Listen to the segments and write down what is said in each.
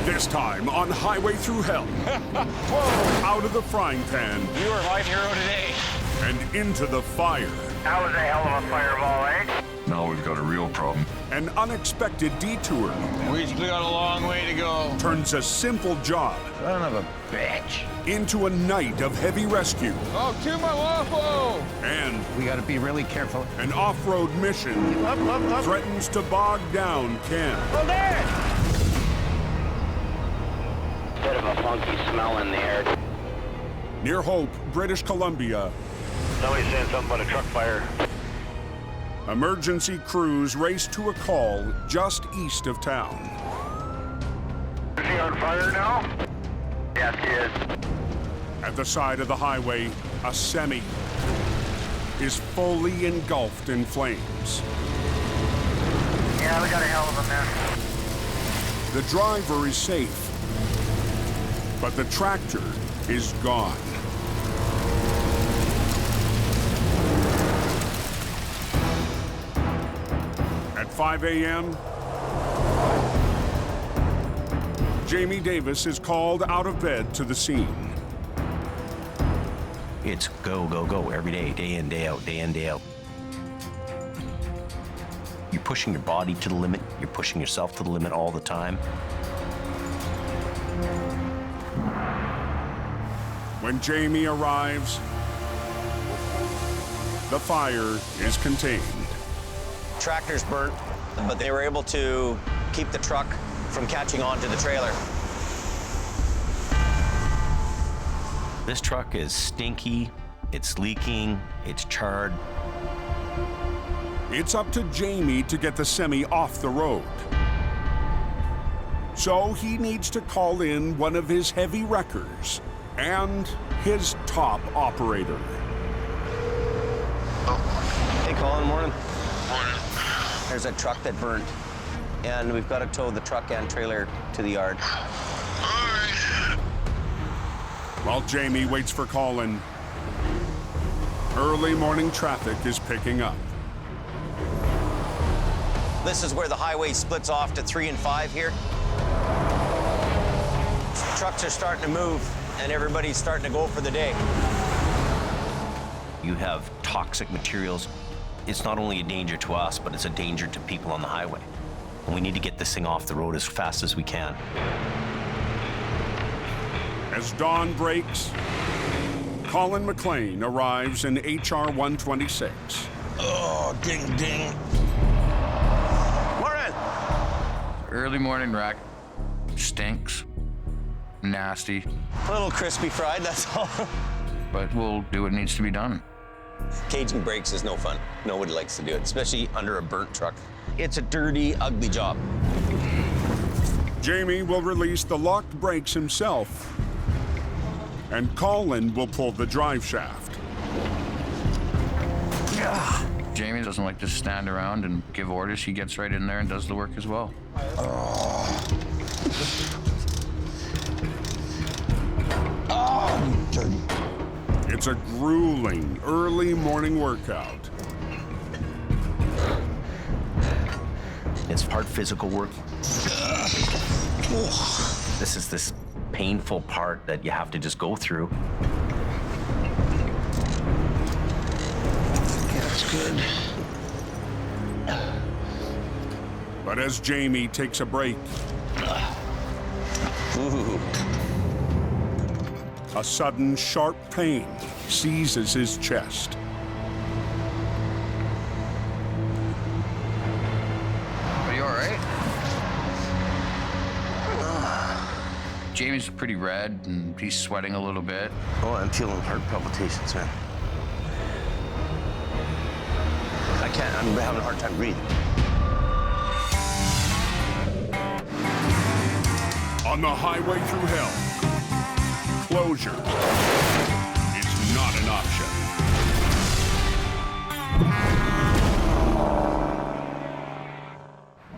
This time on Highway Thru Hell. Whoa! Out of the frying pan. You are my hero today. And into the fire. That was a hell of a fireball, eh? Now we've got a real problem. An unexpected detour We got a long way to go. turns a simple job Son of a bitch. into a night of heavy rescue Oh, to my waffle! and We gotta be really careful. an off-road mission Up. threatens to bog down Ken. Oh, there! Bit of a funky smell in the air. Near Hope, British Columbia, Somebody's saying something about a truck fire. emergency crews race to a call just east of town. Is he on fire now? Yes, he is. At the side of the highway, a semi is fully engulfed in flames. Yeah, we got a hell of a mess. The driver is safe, but the tractor is gone. At 5 a.m., Jamie Davis is called out of bed to the scene. It's go, go, go every day, day in, day out, day in, day out. You're pushing your body to the limit. You're pushing yourself to the limit all the time. When Jamie arrives, the fire is contained. Tractor's burnt, but they were able to keep the truck from catching on to the trailer. This truck is stinky, it's leaking, it's charred. It's up to Jamie to get the semi off the road. So he needs to call in one of his heavy wreckers and his top operator. Hey, Colin, morning. There's a truck that burnt, and we've got to tow the truck and trailer to the yard. While Jamie waits for Colin, early morning traffic is picking up. This is where the highway splits off to 3 and 5 here. Trucks are starting to move, and everybody's starting to go for the day. You have toxic materials. It's not only a danger to us, but it's a danger to people on the highway. And we need to get this thing off the road as fast as we can. As dawn breaks, Colin McLean arrives in HR 126. Oh, ding, ding. Morning! Early morning wreck. Stinks. Nasty. A little crispy fried, that's all. But we'll do what needs to be done. Caging brakes is no fun. Nobody likes to do it, especially under a burnt truck. It's a dirty, ugly job. Jamie will release the locked brakes himself, and Colin will pull the drive shaft. Jamie doesn't like to stand around and give orders. He gets right in there and does the work as well. It's a grueling early morning workout. It's hard physical work. This is this painful part that you have to just go through. That's good. But as Jamie takes a break, Ooh. a sudden sharp pain seizes his chest. Are you all right? Jamie's pretty red and he's sweating a little bit. Oh, I'm feeling heart palpitations, man. I'm having a hard time breathing. On the Highway Thru Hell, closure is not an option.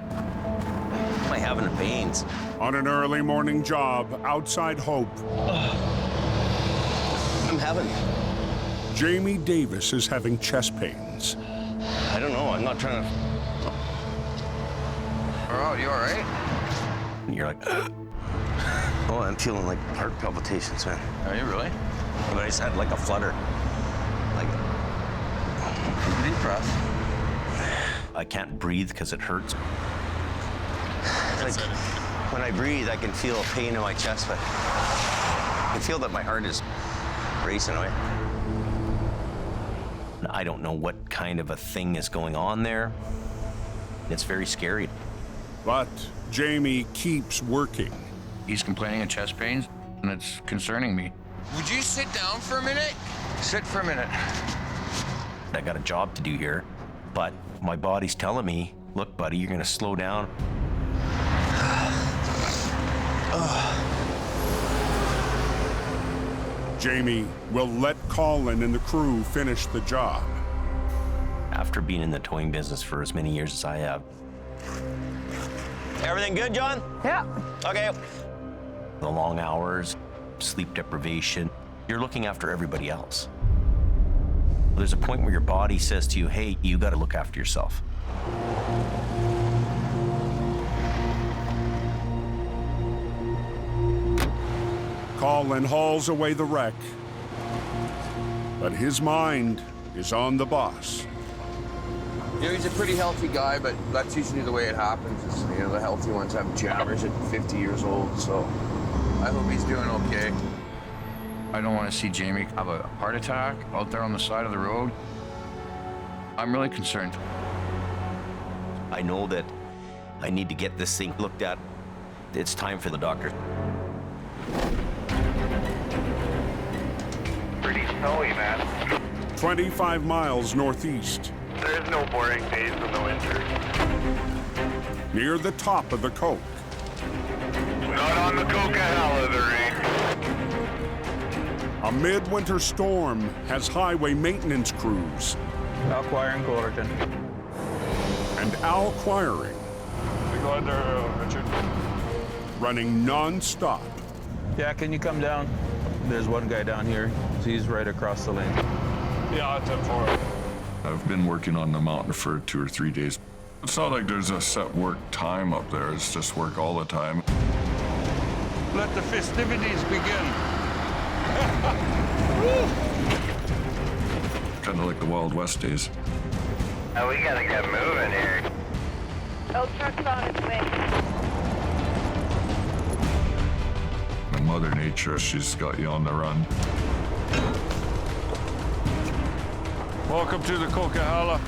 Am I having the pains? On an early morning job outside Hope, I'm having. Jamie Davis is having chest pains. I don't know. I'm not trying to. Oh, you all right? And you're like, Oh, I'm feeling like heart palpitations, man. Are you really? But I just had like a flutter. Like, Deep breath. I can't breathe because it hurts. Like, when I breathe, I can feel a pain in my chest, but I can feel that my heart is racing away. I don't know what kind of a thing is going on there. It's very scary. But Jamie keeps working. He's complaining of chest pains, and it's concerning me. Would you sit down for a minute? Sit for a minute. I got a job to do here, but my body's telling me, look, buddy, you're gonna slow down. Jamie will let Colin and the crew finish the job. After being in the towing business for as many years as I have. Everything good, John? Yeah. Okay. The long hours, sleep deprivation, you're looking after everybody else. There's a point where your body says to you, hey, you gotta look after yourself. Colin hauls away the wreck, but his mind is on the boss. You know, he's a pretty healthy guy, but that's usually the way it happens. Is, you know, the healthy ones have jammers at 50 years old, so I hope he's doing okay. I don't want to see Jamie have a heart attack out there on the side of the road. I'm really concerned. I know that I need to get this thing looked at. It's time for the doctor. Pretty snowy, man. 25 miles northeast, There's no boring days in the winter. near the top of the Coke. Not on the Coca-Cola, there ain't. A midwinter storm has highway maintenance crews Acquiring Collerton. and Al Quiring We go in there, Richard. running non-stop. Yeah, can you come down? There's one guy down here. He's right across the lane. Yeah, it's up for it. I've been working on the mountain for 2 or 3 days. It's not like there's a set work time up there. It's just work all the time. Let the festivities begin. Kind of like the Wild West days. Oh, we gotta get moving here. Oh, truck's on its way. And Mother Nature, she's got you on the run. Welcome to the Coca-Cola.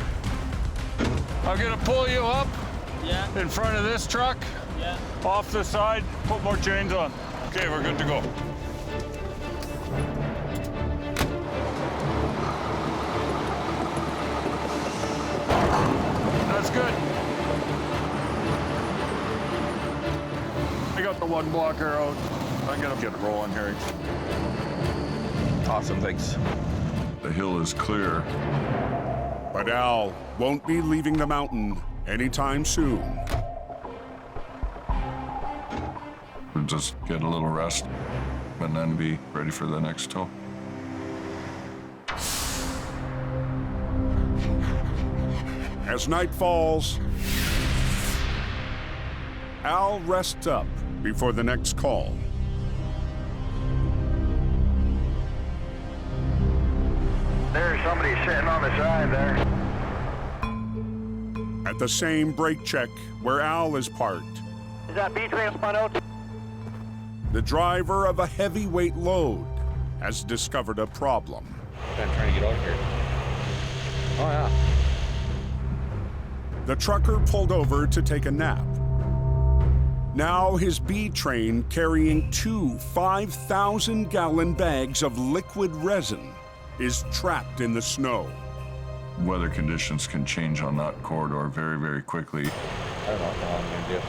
I'm gonna pull you up in front of this truck. Off the side, put more chains on. Okay, we're good to go. That's good. I got the one blocker out. I'm gonna get it rolling here. Awesome, thanks. The hill is clear. But Al won't be leaving the mountain anytime soon. We'll just get a little rest and then be ready for the next tow. As night falls, Al rests up before the next call. There's somebody sitting on the side there. At the same brake check where Al is parked, Is that B-train spun out? the driver of a heavyweight load has discovered a problem. I'm trying to get out here. Oh, yeah. The trucker pulled over to take a nap. Now his B train carrying 2 5,000-gallon bags of liquid resin is trapped in the snow. Weather conditions can change on that corridor very, very quickly. I don't know how I'm gonna do.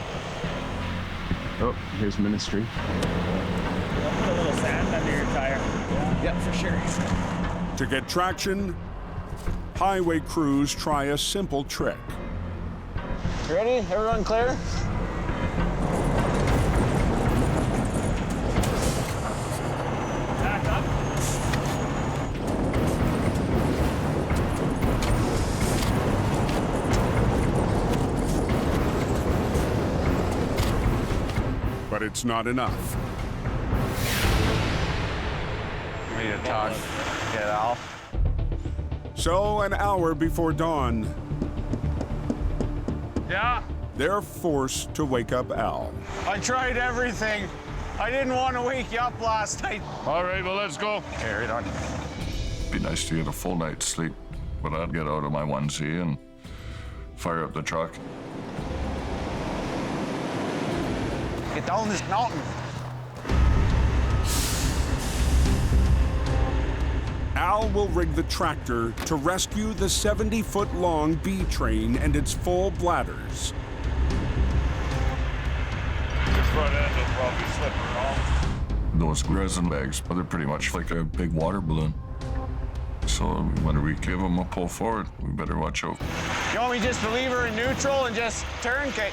Oh, here's Ministry. Put a little sand under your tire. Yeah, for sure. To get traction, highway crews try a simple trick. Ready? Everyone clear? Back up. But it's not enough. need to talk. Get Al. So, an hour before dawn, Yeah? they're forced to wake up Al. I tried everything. I didn't want to wake you up last night. All right, well, let's go. Carry it on. Be nice to get a full night's sleep, but I'd get out of my onesie and fire up the truck. Get down this mountain. Al will rig the tractor to rescue the 70-foot-long B train and its full bladders. The front end will probably slip around. Those resin bags, they're pretty much like a big water balloon. So when we give them a pull forward, we better watch out. You want me just to leave her in neutral and just turn? Okay.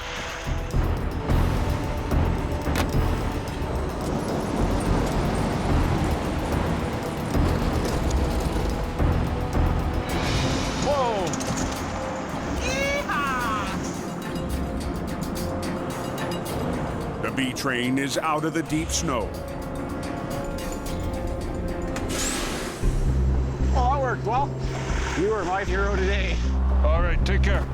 Whoa! The B train is out of the deep snow. Oh, that worked well. You were my hero today. All right, take care.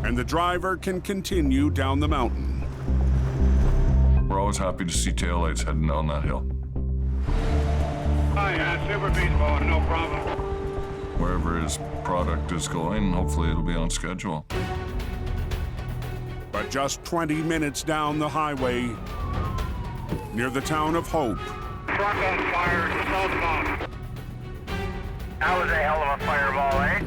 And the driver can continue down the mountain. We're always happy to see taillights heading down that hill. Oh, yeah, super feasible, no problem. Wherever his product is going, hopefully it'll be on schedule. But just 20 minutes down the highway, near the town of Hope, Truck on fire, southbound. That was a hell of a fireball, eh?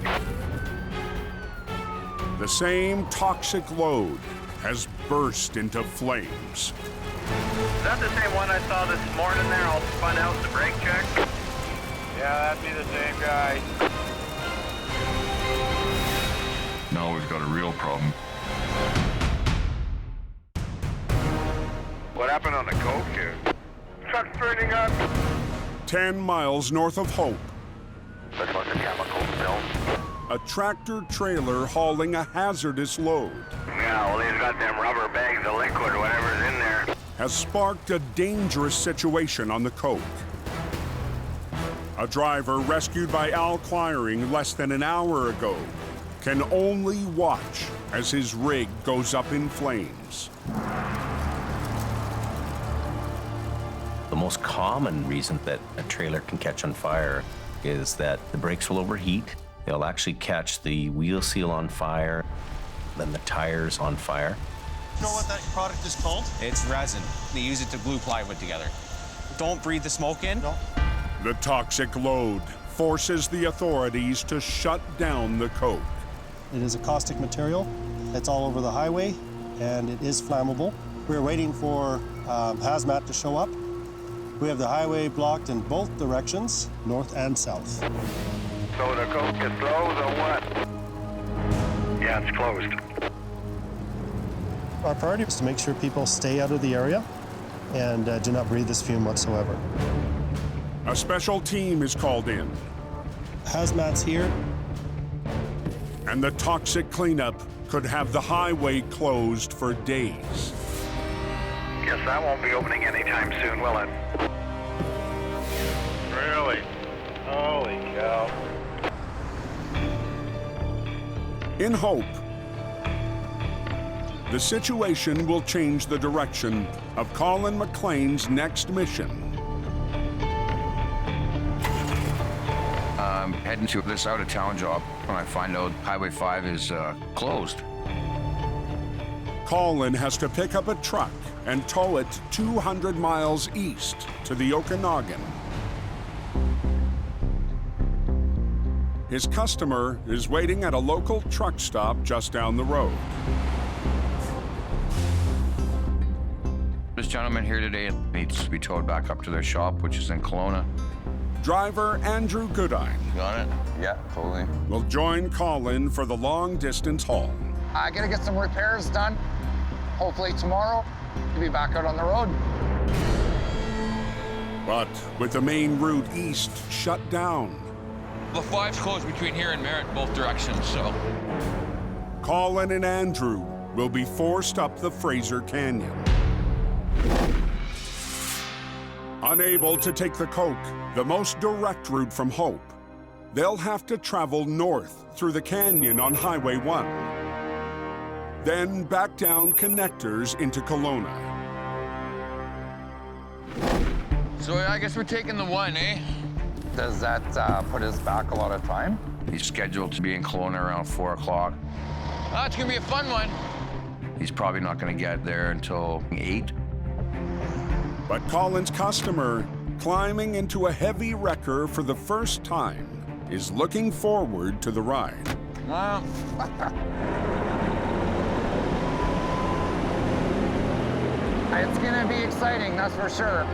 the same toxic load has burst into flames. Is that the same one I saw this morning there, all spun out in the brake check? Yeah, that'd be the same guy. Now we've got a real problem. What happened on the coke here? Truck's burning up. 10 miles north of Hope, Looks like a chemical spill. a tractor trailer hauling a hazardous load Yeah, well, he's got them rubber bags of liquid, whatever's in there. has sparked a dangerous situation on the coke. A driver rescued by Al Quiring less than an hour ago can only watch as his rig goes up in flames. The most common reason that a trailer can catch on fire is that the brakes will overheat. They'll actually catch the wheel seal on fire, then the tires on fire. You know what that product is called? It's resin. They use it to glue plywood together. Don't breathe the smoke in. No. The toxic load forces the authorities to shut down the coke. It is a caustic material. It's all over the highway, and it is flammable. We're waiting for hazmat to show up. We have the highway blocked in both directions, north and south. So the coke is closed or what? Yeah, it's closed. Our priority is to make sure people stay out of the area and do not breathe this fume whatsoever. A special team is called in, Hazmat's here. and the toxic cleanup could have the highway closed for days. Guess that won't be opening anytime soon, will it? Really? Holy cow. In Hope, the situation will change the direction of Colin McLean's next mission. I'm heading to this out-of-town job when I find out Highway 5 is closed. Colin has to pick up a truck and tow it 200 miles east to the Okanagan. His customer is waiting at a local truck stop just down the road. This gentleman here today needs to be towed back up to their shop, which is in Kelowna. Driver Andrew Goodine Got it? Yeah, totally. will join Colin for the long-distance haul. I gotta get some repairs done. Hopefully tomorrow, to be back out on the road. But with the main route east shut down, The 5's closed between here and Merritt, both directions, so. Colin and Andrew will be forced up the Fraser Canyon. Unable to take the Coke, the most direct route from Hope, they'll have to travel north through the canyon on Highway 1. Then back down connectors into Kelowna. So I guess we're taking the 1, eh? Does that put us back a lot of time? He's scheduled to be in Kelowna around 4 o'clock. Oh, it's gonna be a fun one. He's probably not gonna get there until 8. But Colin's customer, climbing into a heavy wrecker for the first time, is looking forward to the ride. Well, it's gonna be exciting, that's for sure.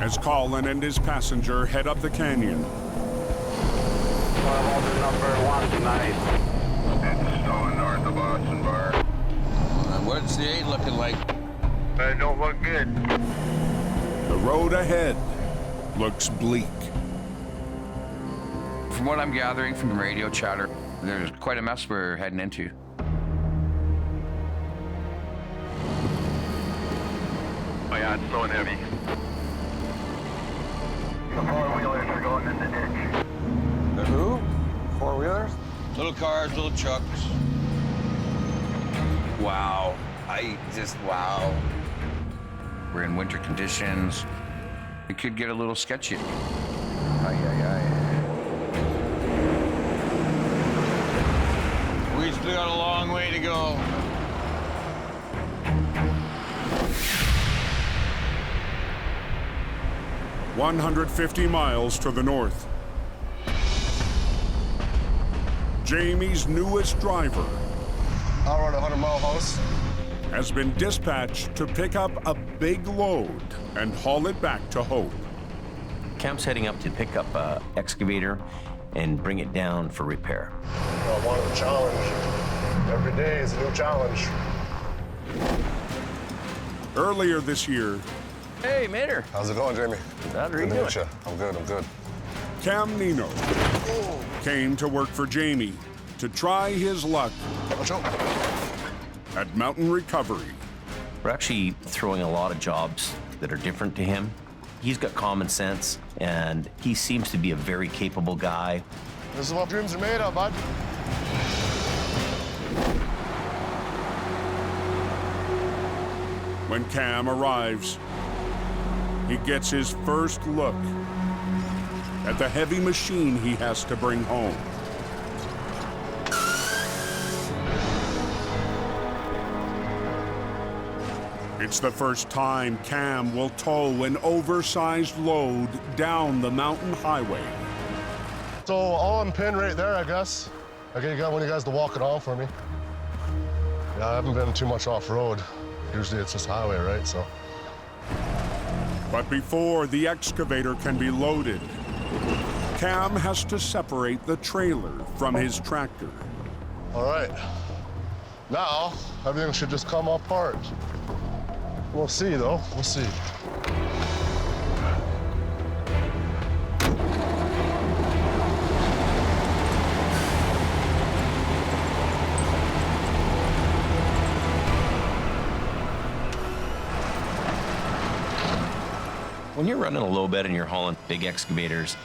As Colin and his passenger head up the canyon. I'm on number 1 tonight. It's snowing north of Austin Bar. what's the 8 looking like? It don't look good. The road ahead looks bleak. From what I'm gathering from the radio chatter, there's quite a mess we're heading into. Oh yeah, it's snowing heavy. The four-wheelers are going in the ditch. The who? Four-wheelers? Little cars, little trucks. Wow. Wow. We're in winter conditions. It could get a little sketchy. We still got a long way to go. "150 miles to the north. Jamie's newest driver I'll run a 100-mile house. has been dispatched to pick up a big load and haul it back to Hope. Cam's heading up to pick up an excavator and bring it down for repair. I wanted a challenge. Every day is a new challenge. Earlier this year, Hey, Mater. How's it going, Jamie? How are Good you to doing? meet you. I'm good. Cam Nino came to work for Jamie to try his luck at Mountain Recovery. We're actually throwing a lot of jobs that are different to him. He's got common sense, and he seems to be a very capable guy. This is what dreams are made of, bud. When Cam arrives, he gets his first look at the heavy machine he has to bring home. It's the first time Cam will tow an oversized load down the mountain highway. So all I'm pinned right there, I guess. I want you guys to walk it on for me. Yeah, I haven't been too much off-road. Usually it's just highway, right? So. But before the excavator can be loaded, Cam has to separate the trailer from his tractor. All right. Now, everything should just come apart. We'll see, though. We'll see. When you're running a low bed and you're hauling big excavators,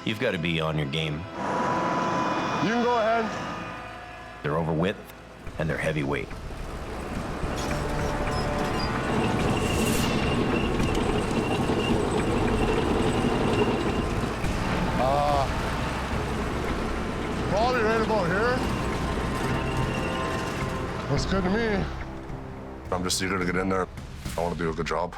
you've got to be on your game. You can go ahead. They're over width and they're heavyweight. Probably right about here. Looks good to me. I'm just eager to get in there. I want to do a good job.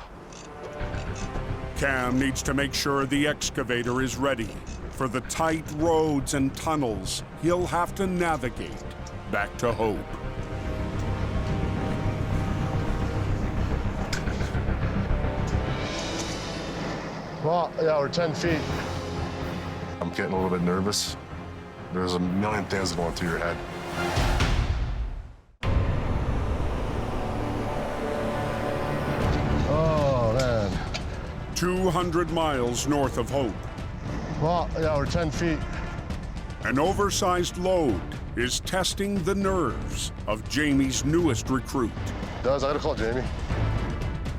Cam needs to make sure the excavator is ready for the tight roads and tunnels he'll have to navigate back to Hope. Well, yeah, we're 10 feet. I'm getting a little bit nervous. There's a million things going through your head. Oh, man. 200 miles north of Hope. Well, yeah, we're 10 feet. An oversized load is testing the nerves of Jamie's newest recruit. Guys, I gotta call Jamie.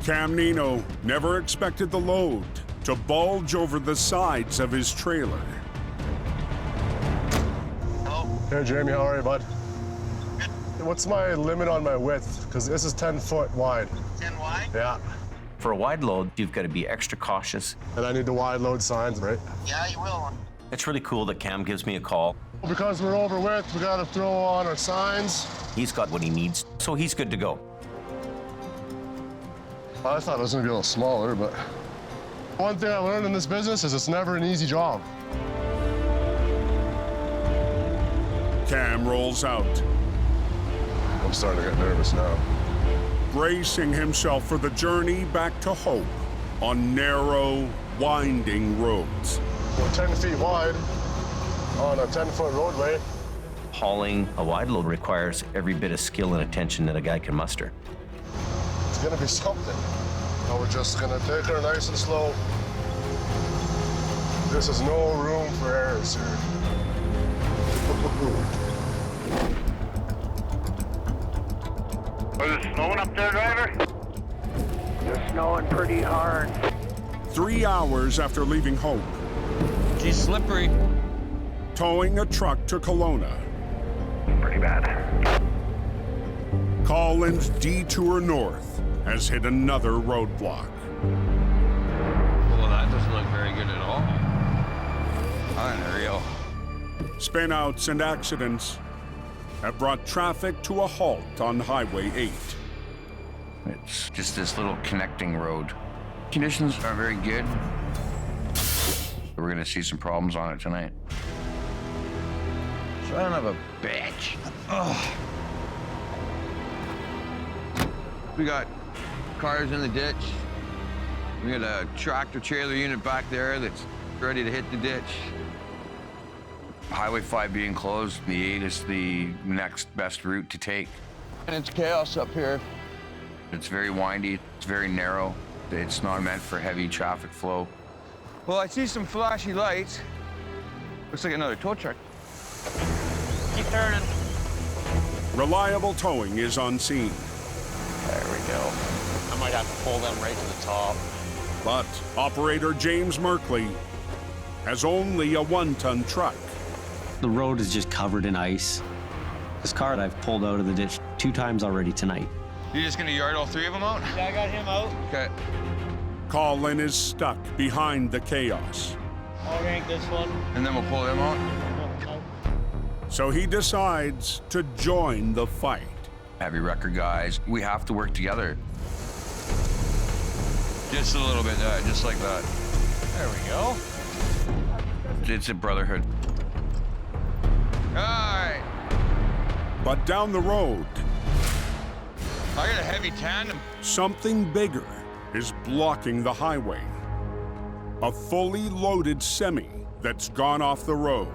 Cam Nino never expected the load to bulge over the sides of his trailer. Hey, Jamie, how are you, bud? What's my limit on my width? Because this is 10 foot wide. 10 wide? Yeah. For a wide load, you've got to be extra cautious. And I need the wide load signs, right? Yeah, you will. It's really cool that Cam gives me a call. Because we're over width, we gotta throw on our signs. He's got what he needs, so he's good to go. I thought it was gonna be a little smaller, but one thing I learned in this business is it's never an easy job. Cam rolls out, I'm starting to get nervous now. bracing himself for the journey back to hope on narrow, winding roads. We're 10 feet wide on a 10-foot roadway. Hauling a wide load requires every bit of skill and attention that a guy can muster. It's gonna be something. Now we're just gonna take her nice and slow. This is no room for errors here. Was it snowing up there, driver? It's snowing pretty hard. 3 hours after leaving Hope, She's slippery. towing a truck to Kelowna, Pretty bad. Colin's detour north has hit another roadblock. Well, that doesn't look very good at all. Unreal. Spinouts and accidents have brought traffic to a halt on Highway 8. It's just this little connecting road. Conditions are very good. We're gonna see some problems on it tonight. Son of a bitch. Ugh. We got cars in the ditch. We got a tractor trailer unit back there that's ready to hit the ditch. Highway 5 being closed, the 8 is the next best route to take. And it's chaos up here. It's very windy, it's very narrow. It's not meant for heavy traffic flow. Well, I see some flashy lights. Looks like another tow truck. Keep turning. Reliable towing is on scene. There we go. I might have to pull them right to the top. But operator James Merkley has only a 1-ton truck. The road is just covered in ice. This car I've pulled out of the ditch 2 times already tonight. You're just gonna yard all 3 of them out? Yeah, I got him out. Okay. Colin is stuck behind the chaos. I'll rank this one. And then we'll pull them out? So he decides to join the fight. Heavy wrecker guys, we have to work together. Just a little bit, just like that. There we go. It's a brotherhood. All right. But down the road, I got a heavy tandem. something bigger is blocking the highway. A fully loaded semi that's gone off the road.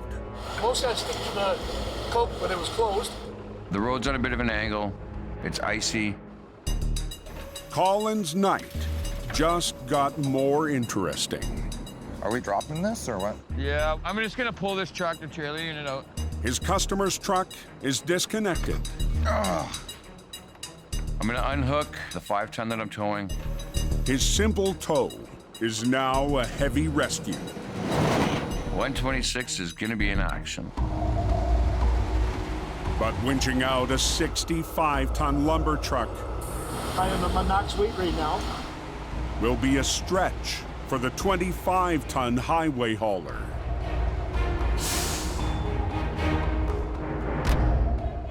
Most guys stick to the coke when it was closed. The road's on a bit of an angle. It's icy. Colin's night just got more interesting. Are we dropping this or what? Yeah, I'm just gonna pull this tractor trailer unit out. His customer's truck is disconnected. Ugh. I'm gonna unhook the 5-ton that I'm towing. His simple tow is now a heavy rescue. 126 is gonna be in action. But winching out a 65-ton lumber truck I am at my max weight right now. will be a stretch for the 25-ton highway hauler.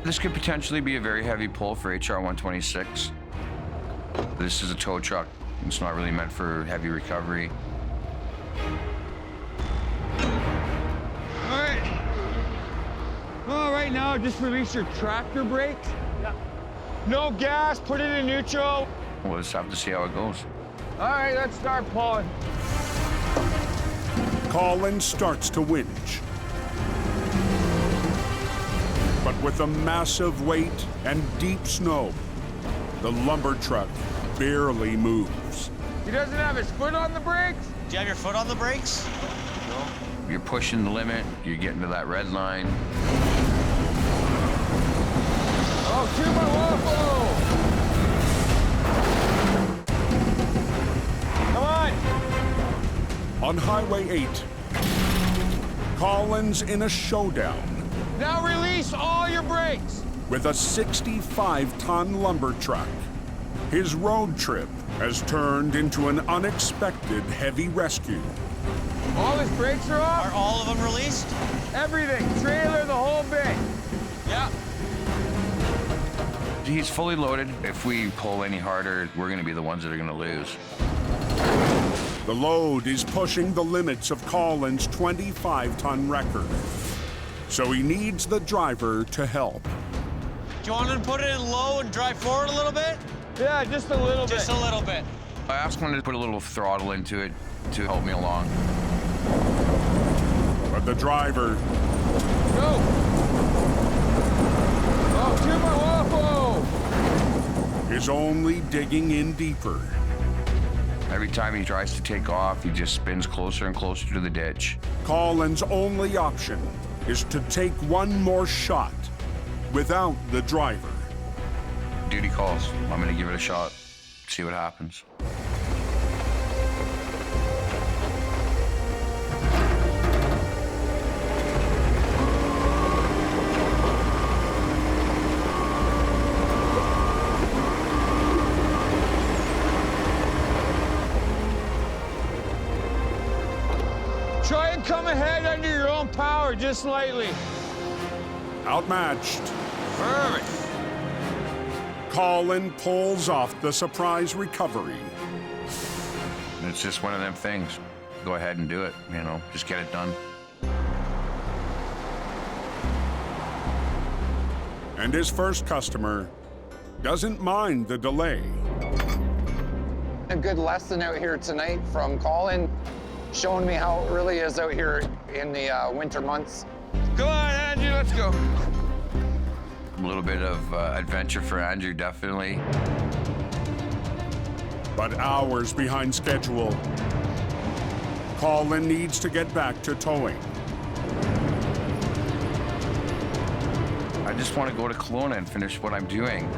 This could potentially be a very heavy pull for HR 126. This is a tow truck. It's not really meant for heavy recovery. All right. Well, right now, just release your tractor brakes. Yeah. No gas, put it in neutral. We'll just have to see how it goes. All right, let's start pulling. Colin starts to winch. But with a massive weight and deep snow, the lumber truck barely moves. He doesn't have his foot on the brakes? Do you have your foot on the brakes? You're pushing the limit, you're getting to that red line. On Highway 8, Collins in a showdown Now release all your brakes. with a 65-ton lumber truck. His road trip has turned into an unexpected heavy rescue. All his brakes are off? Are all of them released? Everything, trailer, the whole bit. Yeah. He's fully loaded. If we pull any harder, we're going to be the ones that are going to lose. The load is pushing the limits of Collins' 25-ton record. So he needs the driver to help. Do you want him to put it in low and drive forward a little bit? Yeah, just a little bit. Just a little bit. I asked him to put a little throttle into it to help me along. But the driver Go. Oh, is only digging in deeper. Every time he tries to take off, he just spins closer and closer to the ditch. Collins' only option is to take one more shot without the driver. Duty calls. I'm going to give it a shot, see what happens. Try and come ahead under your own power, just slightly. Outmatched, Perfect. Colin pulls off the surprise recovery. It's just one of them things. Go ahead and do it, you know, just get it done. And his first customer doesn't mind the delay. A good lesson out here tonight from Colin, showing me how it really is out here in the winter months. Go on, Andrew, let's go. A little bit of adventure for Andrew, definitely. But hours behind schedule, Colin needs to get back to towing. I just want to go to Kelowna and finish what I'm doing.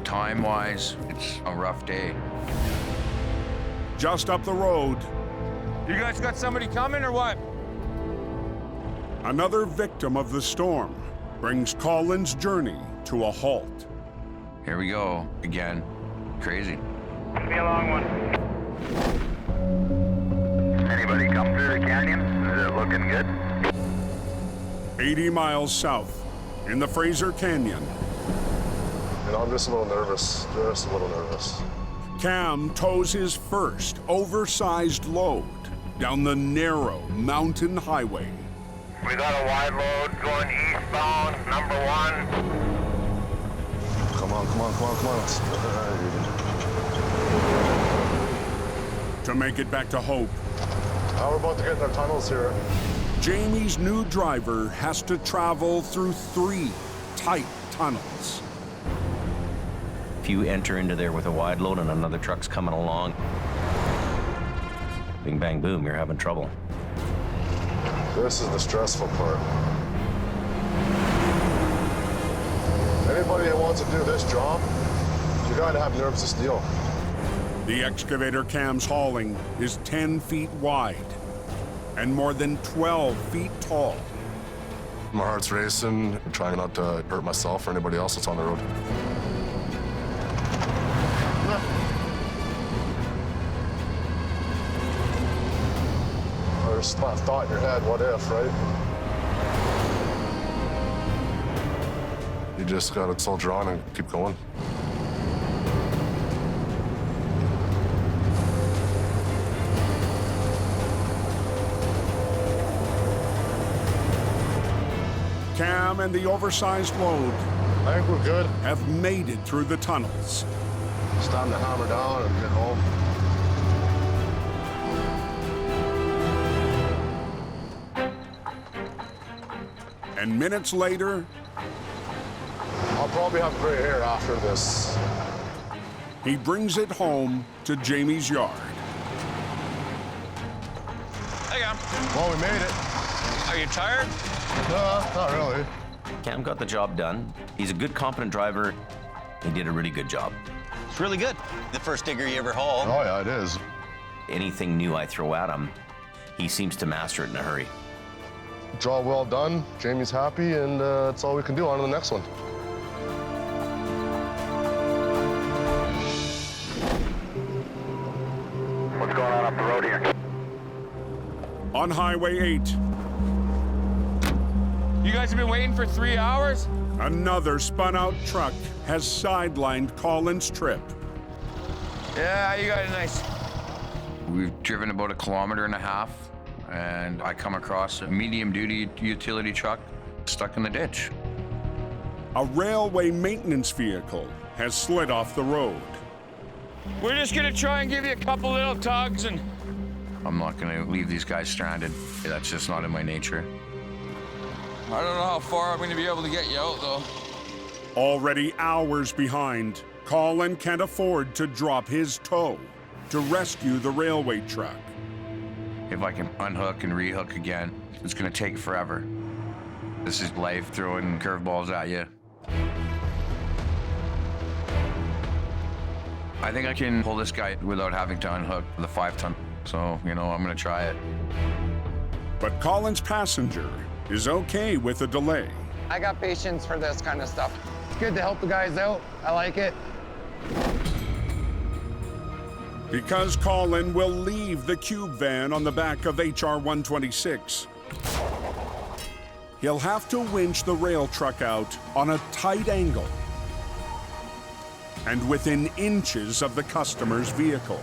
Time-wise, it's a rough day. Just up the road, You guys got somebody coming or what? another victim of the storm brings Colin's journey to a halt. Here we go, again. Crazy. Be a long one. Anybody come through the canyon? Is it looking good? 80 miles south, in the Fraser Canyon, You know, I'm just a little nervous. Cam tows his first oversized load down the narrow mountain highway. We got a wide load going eastbound, number 1. Come on. To make it back to Hope, Now we're about to get in our tunnels here. Jamie's new driver has to travel through 3 tight tunnels. If you enter into there with a wide load and another truck's coming along, bing, bang, boom, you're having trouble. This is the stressful part. Anybody that wants to do this job, you gotta have nerves of steel. The excavator Cam's hauling is 10 feet wide and more than 12 feet tall. My heart's racing, trying not to hurt myself or anybody else that's on the road. There's a thought in your head, what if, right? You just gotta soldier on and keep going. Cam and the oversized load I think we're good. have made it through the tunnels. It's time to hammer down and get home. And minutes later, I'll probably have gray hair after this. he brings it home to Jamie's yard. Hey, Cam. Well, we made it. Are you tired? No, not really. Cam got the job done. He's a good, competent driver. He did a really good job. It's really good. The first digger you ever hauled. Oh, yeah, it is. Anything new I throw at him, he seems to master it in a hurry. Job well done. Jamie's happy, and that's all we can do. On to the next one. What's going on up the road here? On Highway 8, You guys have been waiting for 3 hours? another spun-out truck has sidelined Colin's trip. Yeah, you got it nice. We've driven about 1.5 kilometers, and I come across a medium-duty utility truck stuck in the ditch. A railway maintenance vehicle has slid off the road. We're just gonna try and give you a couple little tugs and... I'm not gonna leave these guys stranded. That's just not in my nature. I don't know how far I'm gonna be able to get you out, though. Already hours behind, Colin can't afford to drop his toe to rescue the railway truck. If I can unhook and rehook again, it's gonna take forever. This is life throwing curveballs at you. I think I can pull this guy without having to unhook the 5-ton. So, I'm gonna try it. But Colin's passenger is okay with the delay. I got patience for this kind of stuff. It's good to help the guys out. I like it. Because Colin will leave the cube van on the back of HR 126. He'll have to winch the rail truck out on a tight angle and within inches of the customer's vehicle.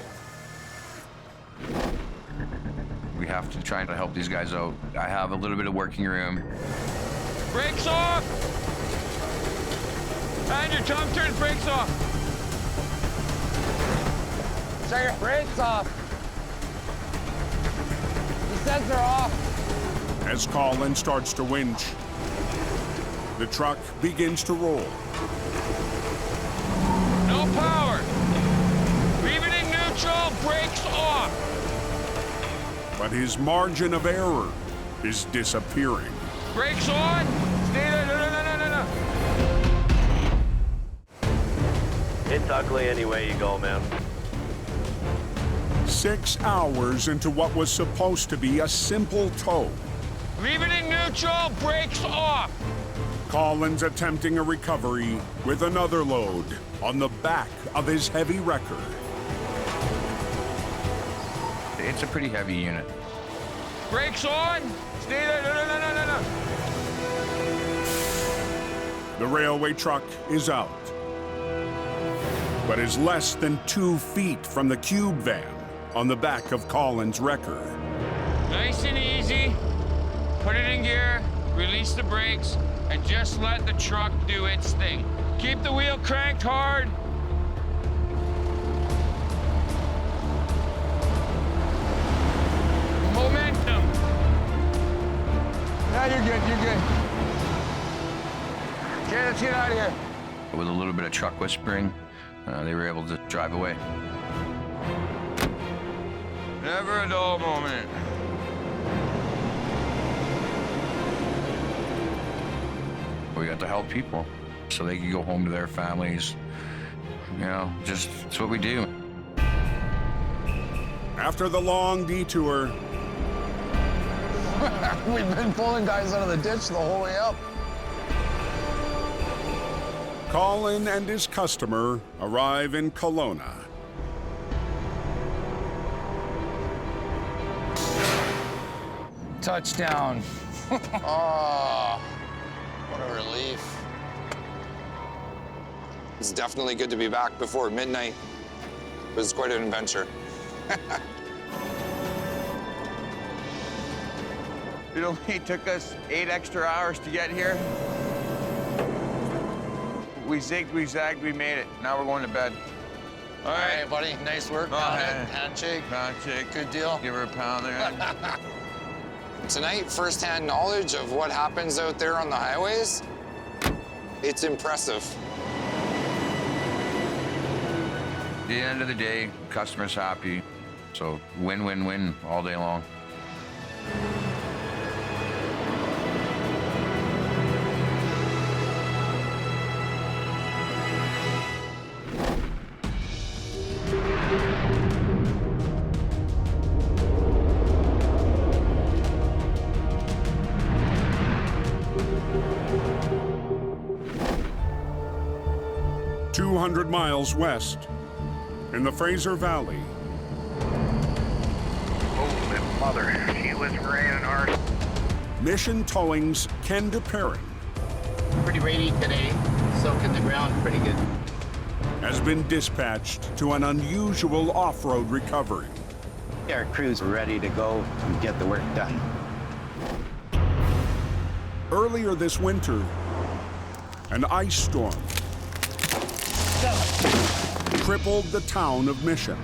We have to try to help these guys out. I have a little bit of working room. Brakes off! Andrew, Tom, turn the brakes off. Shut your brakes off. He says they're off. As Colin starts to winch, the truck begins to roll. No power. Leave it in neutral, brakes off. But his margin of error is disappearing. Brakes on. Stay there. No. It's ugly any way you go, man. 6 hours into what was supposed to be a simple tow, Leave it in neutral, brakes off. Colin's attempting a recovery with another load on the back of his heavy wrecker. It's a pretty heavy unit. Brakes on. Stay there. No. The railway truck is out, but is less than 2 feet from the cube van on the back of Colin's wrecker. Nice and easy. Put it in gear, release the brakes, and just let the truck do its thing. Keep the wheel cranked hard. Momentum. Yeah, you're good. Okay, let's get out of here. With a little bit of truck whispering, they were able to drive away. Never a dull moment. We got to help people so they could go home to their families. Just it's what we do. After the long detour, We've been pulling guys out of the ditch the whole way up. Colin and his customer arrive in Kelowna. Touchdown. Oh, what a relief. It's definitely good to be back before midnight. It was quite an adventure. It only took us 8 extra hours to get here. We zigged, we zagged, we made it. Now we're going to bed. All right, buddy. Nice work. Handshake. Handshake. Good deal. Give her a pound there. Tonight, firsthand knowledge of what happens out there on the highways, it's impressive. At the end of the day, customer's happy. So win-win-win all day long. 200 miles west, in the Fraser Valley. Holy mother, she was raining hard. Mission Towing's Ken DePerrin Pretty rainy today, soaking the ground pretty good. has been dispatched to an unusual off-road recovery. Our crew's ready to go and get the work done. Earlier this winter, an ice storm crippled the town of Mission.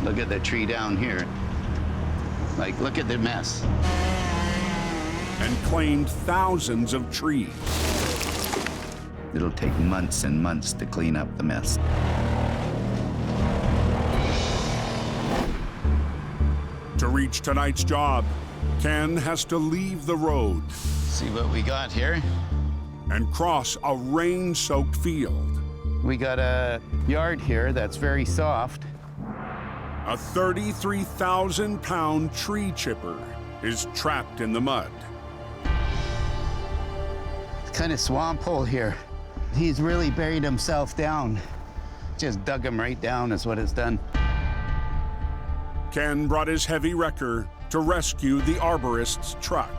Look at the tree down here. Like, look at the mess. And claimed thousands of trees. It'll take months and months to clean up the mess. To reach tonight's job, Ken has to leave the road. See what we got here? And cross a rain-soaked field. We got a yard here that's very soft. A 33,000-pound tree chipper is trapped in the mud. It's kind of swamp hole here. He's really buried himself down. Just dug him right down is what it's done. Ken brought his heavy wrecker to rescue the arborist's truck,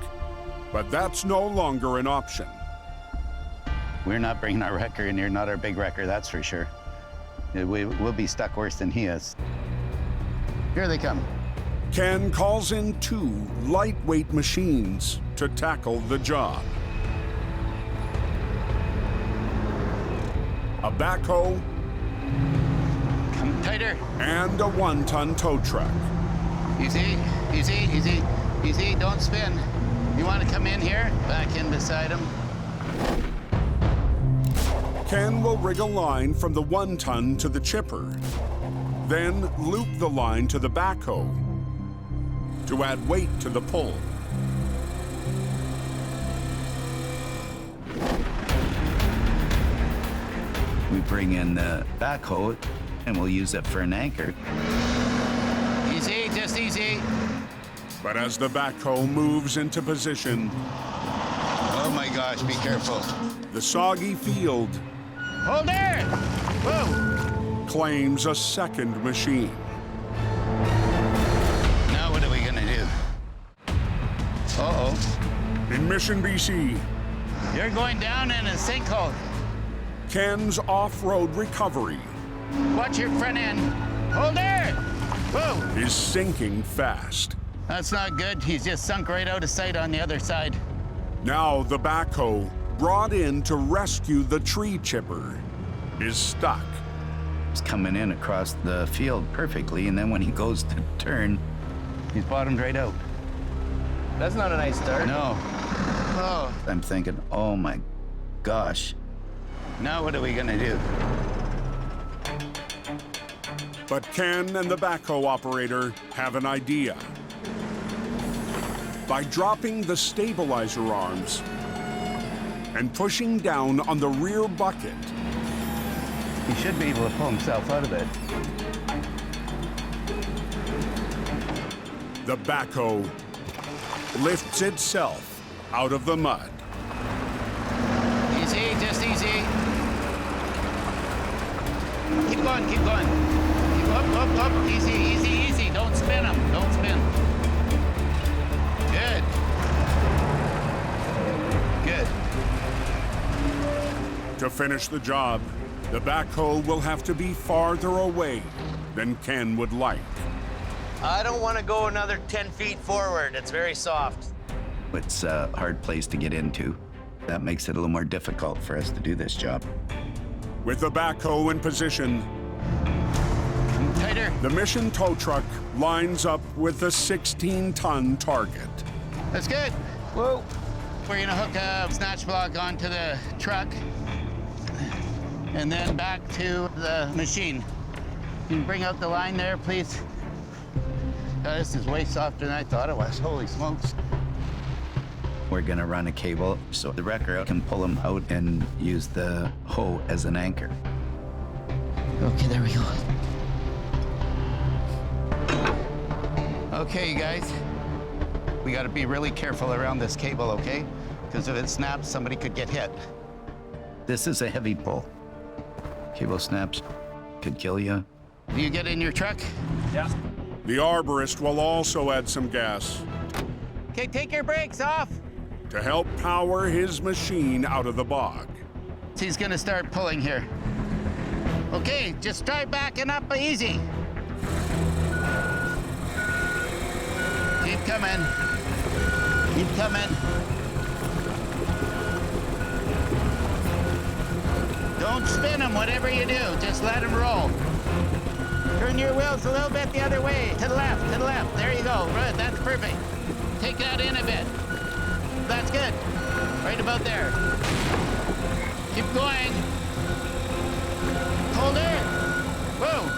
but that's no longer an option. We're not bringing our wrecker in here, not our big wrecker, that's for sure. We'll be stuck worse than he is. Here they come. Ken calls in 2 lightweight machines to tackle the job. A backhoe, come tighter, and a 1-ton tow truck. Easy, easy, easy, easy, don't spin. You want to come in here? Back in beside him. Ken will rig a line from the 1-ton to the chipper, then loop the line to the backhoe to add weight to the pull. We bring in the backhoe and we'll use it for an anchor. Easy, just easy. But as the backhoe moves into position, oh my gosh, be careful. The soggy field Hold there! Whoa! Claims a second machine. Now what are we gonna do? Uh-oh. In Mission, BC. You're going down in a sinkhole. Ken's off-road recovery. Watch your front end. Hold there! Whoa! Is sinking fast. That's not good. He's just sunk right out of sight on the other side. Now the backhoe, brought in to rescue the tree chipper, is stuck. He's coming in across the field perfectly, and then when he goes to turn, he's bottomed right out. That's not a nice start. No. Oh. I'm thinking, oh my gosh. Now what are we gonna do? But Ken and the backhoe operator have an idea. By dropping the stabilizer arms and pushing down on the rear bucket, he should be able to pull himself out of it. The backhoe lifts itself out of the mud. Easy, just easy. Keep going, keep going. Keep up, easy, easy, easy. Don't spin him, don't spin. Good. Good. To finish the job, the backhoe will have to be farther away than Ken would like. I don't want to go another 10 feet forward. It's very soft. It's a hard place to get into. That makes it a little more difficult for us to do this job. With the backhoe in position, tighter. The Mission tow truck lines up with the 16-ton target. That's good. Whoa. We're gonna hook a snatch block onto the truck and then back to the machine. Can you bring out the line there, please? Oh, this is way softer than I thought it was. Holy smokes. We're gonna run a cable so the wrecker can pull him out and use the hoe as an anchor. Okay, there we go. Okay, you guys. We gotta be really careful around this cable, okay? Because if it snaps, somebody could get hit. This is a heavy pull. Cable snaps could kill you. Do you get in your truck? Yeah. The arborist will also add some gas Okay, take your brakes off. to help power his machine out of the bog. He's gonna start pulling here. Okay, just try backing up easy. Keep coming. Keep coming. Don't spin them, whatever you do. Just let them roll. Turn your wheels a little bit the other way. To the left, to the left. There you go. Good, that's perfect. Take that in a bit. That's good. Right about there. Keep going. Hold it. Whoa.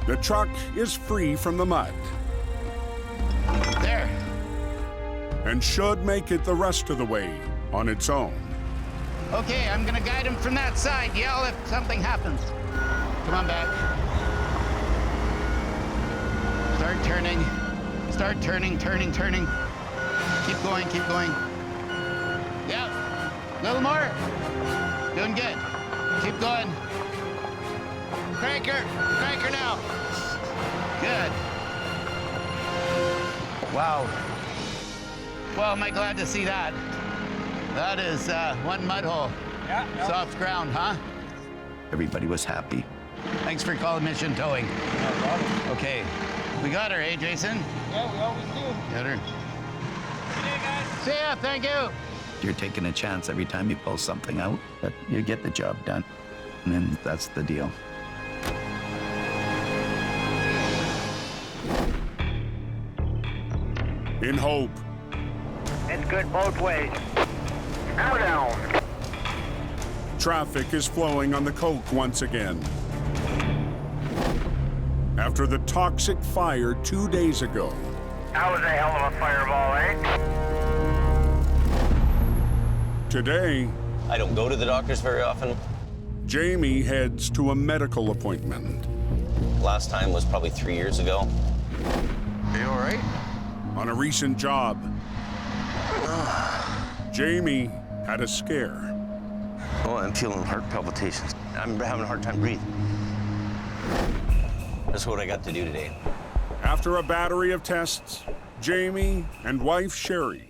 The truck is free from the mud There. and should make it the rest of the way on its own. Okay, I'm gonna guide him from that side. Yell if something happens. Come on back. Start turning. Start turning, turning, turning. Keep going, keep going. Yeah. A little more. Doing good. Keep going. Cranker. Cranker now. Good. Wow. Well, am I glad to see that. That is one mud hole. Yeah. Soft ground, huh? Everybody was happy. Thanks for calling Mission Towing. No problem. Okay. We got her, eh, Jason? Yeah, we always do. Got her. Good day, guys. See ya, thank you. You're taking a chance every time you pull something out, but you get the job done. And then that's the deal. In hope, It's good both ways. Now down. traffic is flowing on the Coke once again. After the toxic fire 2 days ago, That was a hell of a fireball, eh? today, I don't go to the doctors very often. Jamie heads to a medical appointment. Last time was probably 3 years ago. Are you all right? On a recent job, Jamie had a scare. Oh, I'm feeling heart palpitations. I'm having a hard time breathing. That's what I got to do today. After a battery of tests, Jamie and wife Sherry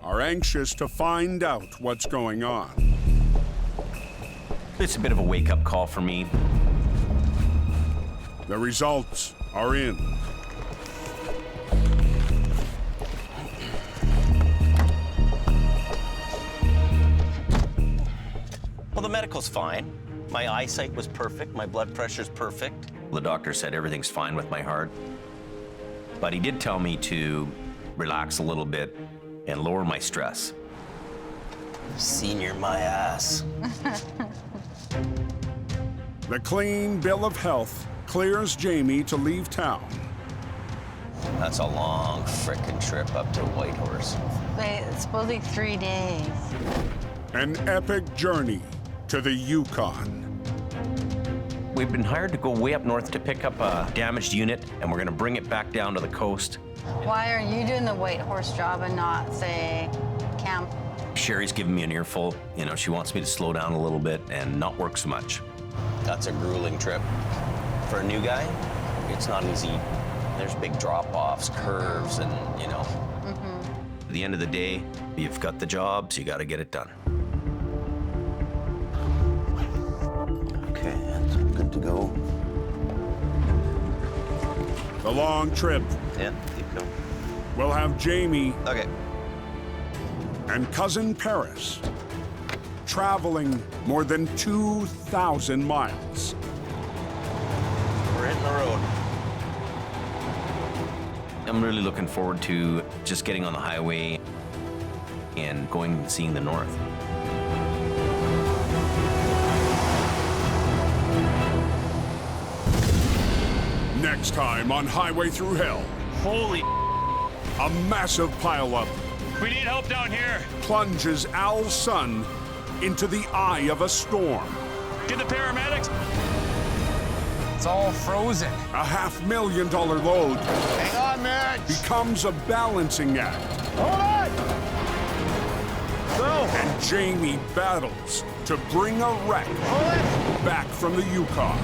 are anxious to find out what's going on. It's a bit of a wake-up call for me. The results are in. Well, the medical's fine. My eyesight was perfect. My blood pressure's perfect. The doctor said everything's fine with my heart. But he did tell me to relax a little bit and lower my stress. Senior my ass. The clean bill of health clears Jamie to leave town. That's a long frickin' trip up to Whitehorse. It's supposedly 3 days. An epic journey to the Yukon. We've been hired to go way up north to pick up a damaged unit, and we're gonna bring it back down to the coast. Why are you doing the white horse job and not, say, camp? Sherry's giving me an earful. You know, she wants me to slow down a little bit and not work so much. That's a grueling trip. For a new guy, it's not easy. There's big drop-offs, curves, and, you know. At the end of the day, you've got the jobs, you gotta get it done. Okay, that's good to go. The long trip Yeah, keep going. will have Jamie Okay. and cousin Paris traveling more than 2,000 miles. We're hitting the road. I'm really looking forward to just getting on the highway and going and seeing the north. Next time on Highway Thru Hell, Holy, a massive pileup we need help down here. plunges Al's son into the eye of a storm. Get the paramedics. It's all frozen. A $500,000 load Hang on, Mitch. becomes a balancing act, Hold on. Go. and Jamie battles to bring a wreck back from the Yukon.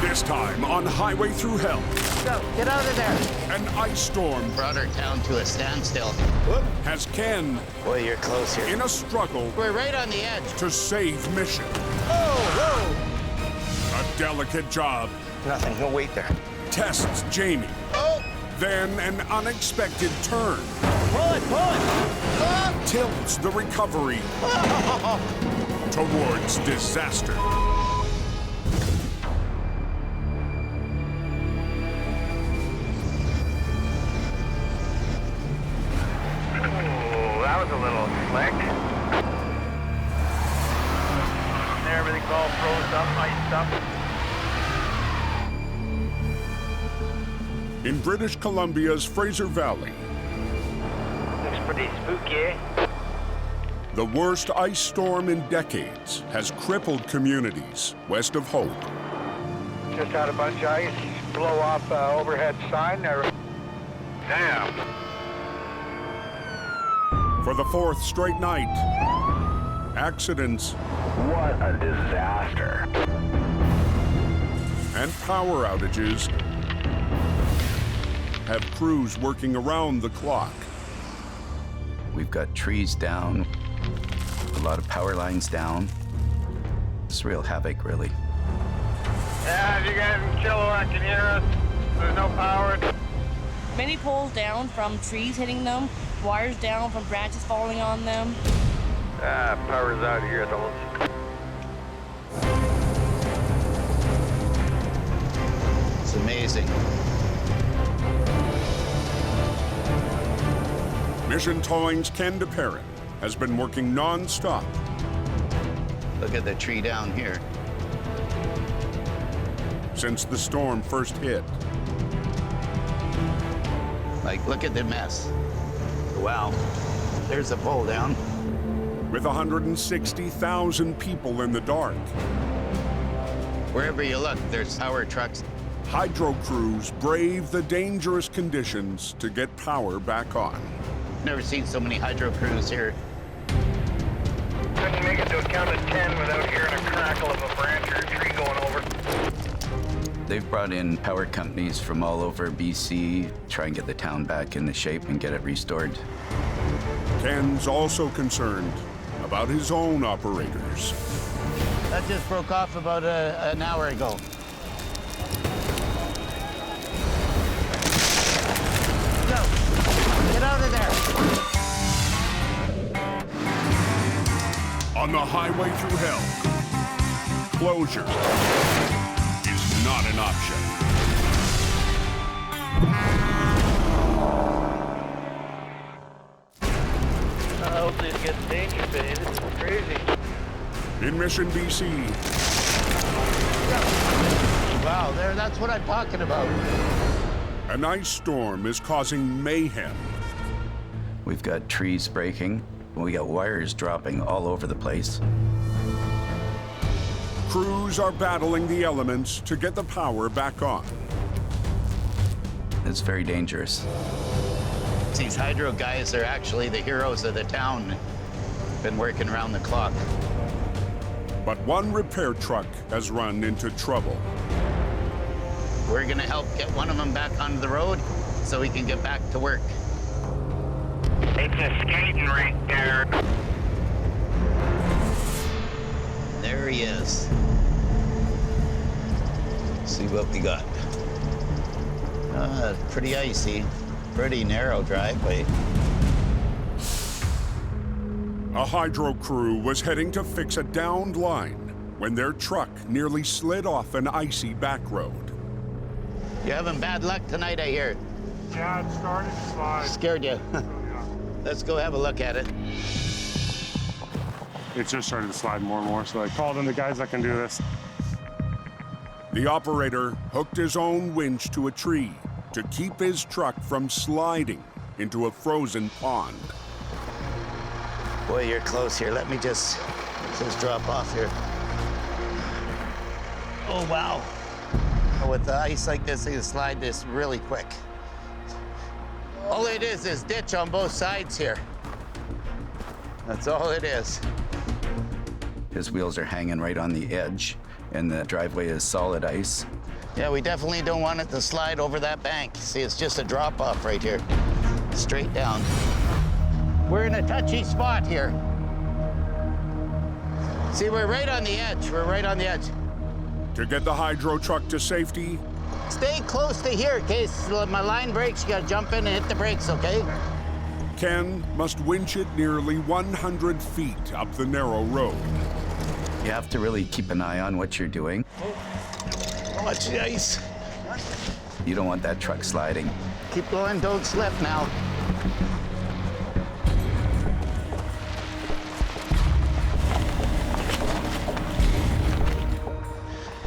This time on Highway Thru Hell. Go, get out of there. An ice storm Brought our town to a standstill. has Ken Boy, you're close here. in a struggle We're right on the edge. to save Mission. A delicate job Nothing, no weight there. tests Jamie. Then an unexpected turn Pull it. tilts the recovery towards disaster. Ooh, that was a little slick. Everything's all froze up, iced up. In British Columbia's Fraser Valley, Looks pretty spooky, eh? the worst ice storm in decades has crippled communities west of Hope. Just had a bunch of ice blow off overhead sign there. Damn. For the fourth straight night, accidents What a disaster. and power outages have crews working around the clock. We've got trees down, a lot of power lines down. It's real havoc, really. Yeah, if you guys in Chilliwack can hear us, there's no power. Many poles down from trees hitting them, wires down from branches falling on them. Power's out here at the moment. It's amazing. Mission Towing's Ken DePerrin has been working non-stop Look at the tree down here. since the storm first hit. Like, look at the mess. Wow. There's a pole down. With 160,000 people in the dark, Wherever you look, there's power trucks. hydro crews brave the dangerous conditions to get power back on. Never seen so many hydro crews here. Couldn't make it to a count of 10 without hearing a crackle of a branch or a tree going over. They've brought in power companies from all over BC, try and get the town back into shape and get it restored. Ken's also concerned about his own operators. That just broke off about an hour ago. Go! Get out of there! On the Highway Thru Hell, closure is not an option. Hopefully it gets dangerous, but this is crazy. In Mission, BC, Wow, that's what I'm talking about. an ice storm is causing mayhem. We've got trees breaking, we got wires dropping all over the place. Crews are battling the elements to get the power back on. It's very dangerous. These hydro guys are actually the heroes of the town. Been working around the clock. But one repair truck has run into trouble. We're gonna help get one of them back onto the road so we can get back to work. It's a skating rink there. There he is. See what we got. Pretty icy. Pretty narrow driveway. A hydro crew was heading to fix a downed line when their truck nearly slid off an icy back road. You're having bad luck tonight, I hear. Yeah, it started to slide. Scared you. Let's go have a look at it. It just started to slide more and more, so I called in the guys that can do this. The operator hooked his own winch to a tree to keep his truck from sliding into a frozen pond. Boy, you're close here. Let me just drop off here. Oh, wow. With the ice like this, you can slide this really quick. All it is ditch on both sides here. That's all it is. His wheels are hanging right on the edge, and the driveway is solid ice. Yeah, we definitely don't want it to slide over that bank. See, it's just a drop-off right here, straight down. We're in a touchy spot here. See, we're right on the edge. We're right on the edge. To get the hydro truck to safety, stay close to here in case my line breaks. You gotta jump in and hit the brakes, okay? Ken must winch it nearly 100 feet up the narrow road. You have to really keep an eye on what you're doing. Watch the ice. You don't want that truck sliding. Keep going, don't slip now.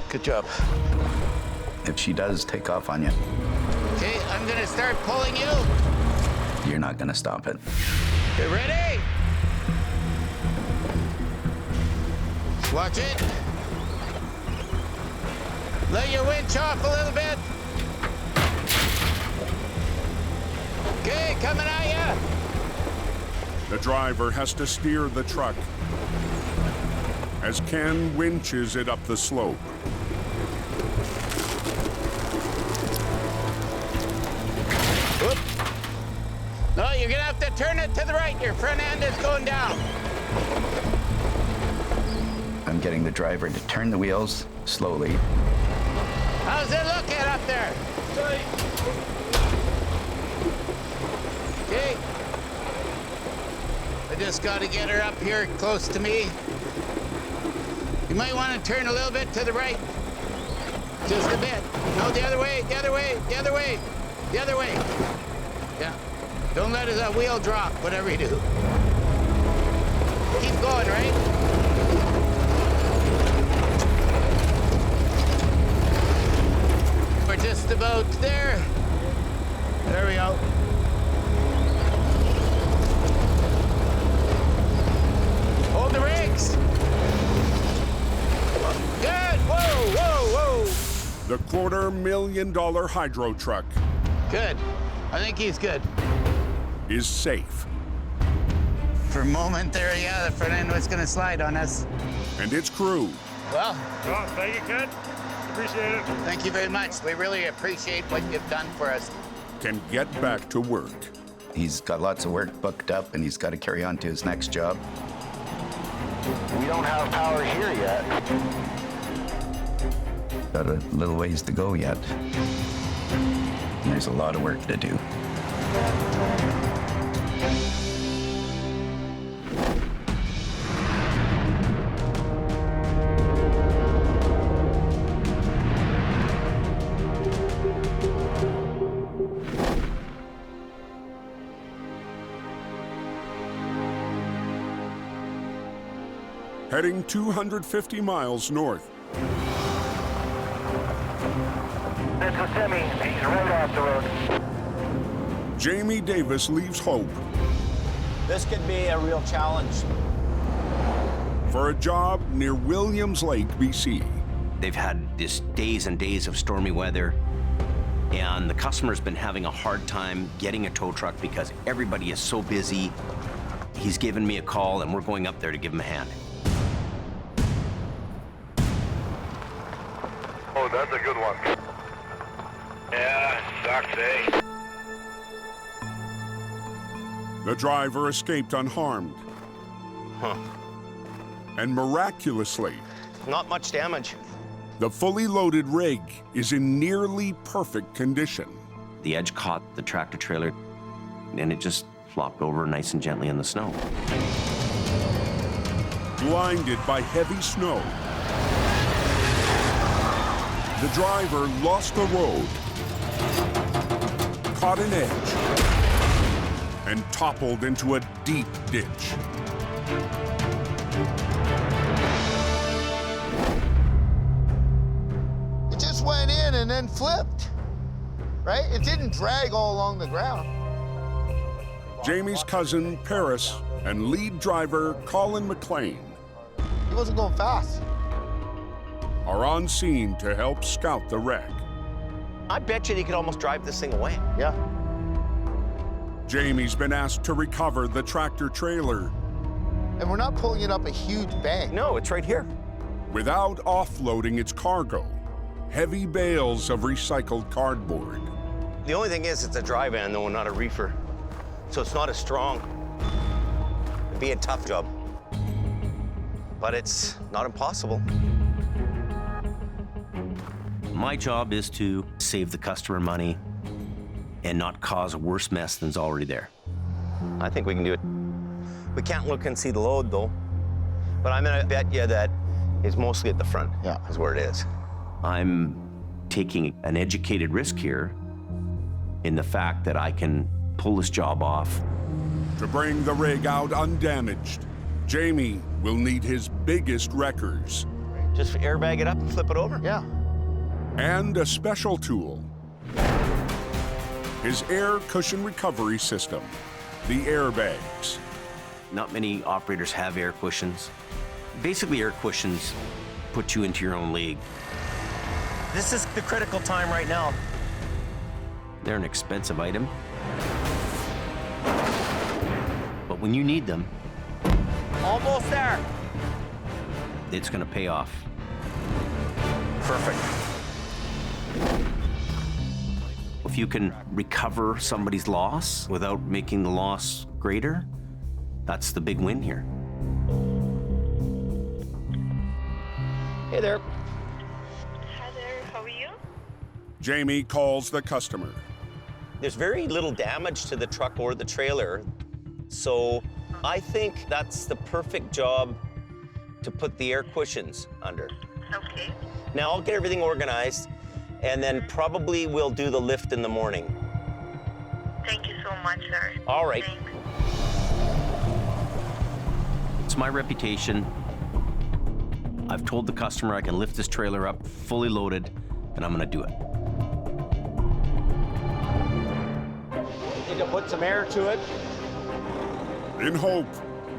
Good job. If she does take off on you, okay, I'm gonna start pulling you. you're not gonna stop it. Get ready. Watch it. Let your winch off a little bit. Okay, coming at ya. The driver has to steer the truck as Ken winches it up the slope. Whoop. No, you're gonna have to turn it to the right. Your front end is going down. I'm getting the driver to turn the wheels slowly. How's it looking up there? Okay. I just got to get her up here close to me. You might want to turn a little bit to the right. Just a bit. No, the other way, the other way, the other way, the other way. Yeah. Don't let the wheel drop, whatever you do. Keep going, right? We're just about there. There we go. Hold the brakes. Good. Whoa, whoa, whoa. The $250,000 hydro truck. Good. I think he's good. Is safe. For a moment there, yeah, the front end was going to slide on us. And its crew. Well, thank you, Ken. Appreciate it. Thank you very much. We really appreciate what you've done for us. Can get back to work. He's got lots of work booked up, and he's got to carry on to his next job. We don't have power here yet. Got a little ways to go yet. And there's a lot of work to do. Heading 250 miles north. It's a semi. He's right off the road. Jamie Davis leaves hope. This could be a real challenge. For a job near Williams Lake, BC. They've had this days and days of stormy weather, and the customer's been having a hard time getting a tow truck because everybody is so busy. He's given me a call, and we're going up there to give him a hand. Oh, that's a good one. Yeah, sucks, eh? The driver escaped unharmed. Huh. And miraculously, Not much damage. the fully loaded rig is in nearly perfect condition. The edge caught the tractor trailer, and it just flopped over nice and gently in the snow. Blinded by heavy snow, the driver lost the road caught an edge, and toppled into a deep ditch. It just went in and then flipped, right? It didn't drag all along the ground. Jamie's cousin, Paris, and lead driver, Colin McLean, He wasn't going fast. are on scene to help scout the wreck. I bet you he could almost drive this thing away. Yeah. Jamie's been asked to recover the tractor trailer And we're not pulling it up a huge bank. No, it's right here. without offloading its cargo, heavy bales of recycled cardboard. The only thing is, it's a dry van, though, not a reefer. So it's not as strong. It'd be a tough job. But it's not impossible. My job is to save the customer money and not cause a worse mess than's already there. I think we can do it. We can't look and see the load, though. But I'm gonna bet you that it's mostly at the front. Yeah. Is where it is. I'm taking an educated risk here in the fact that I can pull this job off. To bring the rig out undamaged, Jamie will need his biggest wreckers. Just airbag it up and flip it over? Yeah. And a special tool. His air cushion recovery system, the airbags. Not many operators have air cushions. Basically, air cushions put you into your own league. This is the critical time right now. They're an expensive item. But when you need them, Almost there. it's gonna pay off. Perfect. If you can recover somebody's loss without making the loss greater, that's the big win here. Hey there. Hi there, how are you? Jamie calls the customer. There's very little damage to the truck or the trailer, so I think that's the perfect job to put the air cushions under. Okay. Now I'll get everything organized, and then probably we'll do the lift in the morning. Thank you so much, sir. All right. Thanks. It's my reputation. I've told the customer I can lift this trailer up fully loaded, and I'm gonna do it. Need to put some air to it. In hope,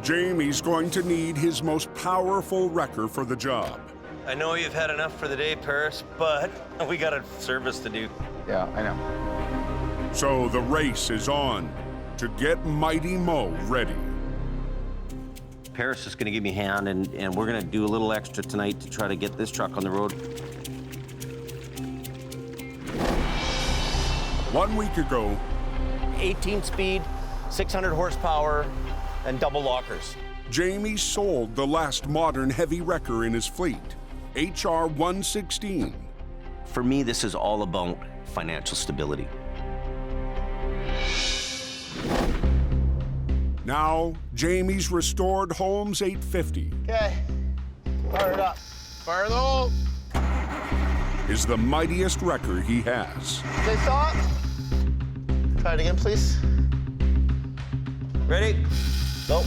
Jamie's going to need his most powerful wrecker for the job. I know you've had enough for the day, Paris, but we got a service to do. Yeah, I know. So the race is on to get Mighty Mo ready. Paris is gonna give me a hand, and we're gonna do a little extra tonight to try to get this truck on the road. 1 week ago, 18 speed, 600 horsepower, and double lockers. Jamie sold the last modern heavy wrecker in his fleet, HR 116. For me, this is all about financial stability. Now, Jamie's restored Holmes 850 Okay. Fire it up. Fire the hole. is the mightiest wrecker he has. Stay stop. Try it again, please. Ready? Go.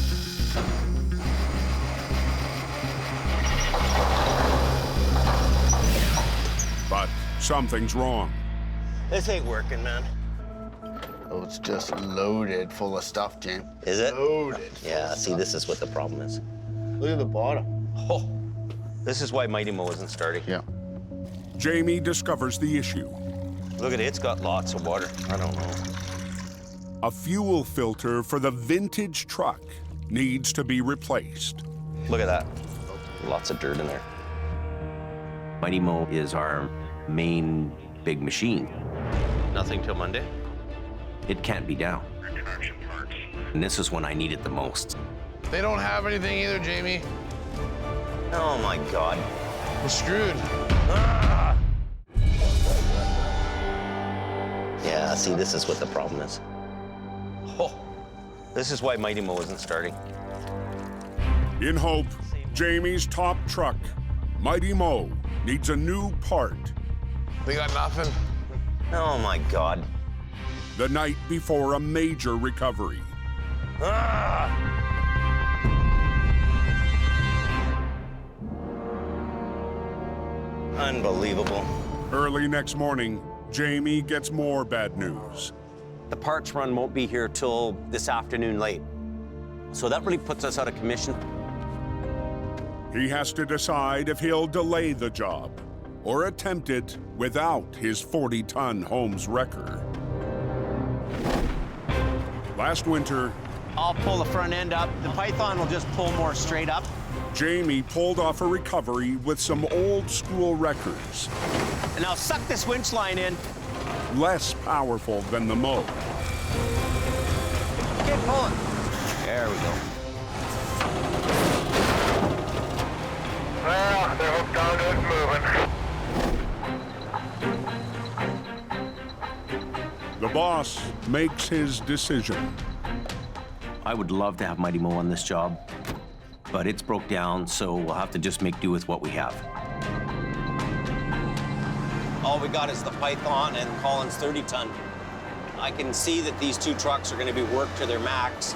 But something's wrong. This ain't working, man. Oh, it's just loaded full of stuff, James. Is it? Loaded. Yeah, see, this is what the problem is. Look at the bottom. Oh, this is why Mighty Mo isn't starting. Yeah. Jamie discovers the issue. Look at it, it's got lots of water. I don't know. A fuel filter for the vintage truck needs to be replaced. Look at that. Lots of dirt in there. Mighty Mo is our main big machine. Nothing till Monday? It can't be down. And this is when I need it the most. They don't have anything either, Jamie. Oh my God. We're screwed. Ah! Yeah, see, this is what the problem is. Oh, this is why Mighty Mo isn't starting. In hope, Jamie's top truck, Mighty Mo, needs a new part. They got nothing. Oh my God. The night before a major recovery. Unbelievable. Early next morning, Jamie gets more bad news. The parts run won't be here till this afternoon late. So that really puts us out of commission. He has to decide if he'll delay the job or attempt it without his 40-ton Holmes wrecker. Last winter, I'll pull the front end up. The Python will just pull more straight up. Jamie pulled off a recovery with some old-school wreckers. And now suck this winch line in. Less powerful than the mow. Keep pulling. There we go. Well, they're hooked onto it moving. The boss makes his decision. I would love to have Mighty Mo on this job, but it's broke down, so we'll have to just make do with what we have. All we got is the Python and Collins 30-ton. I can see that these two trucks are going to be worked to their max.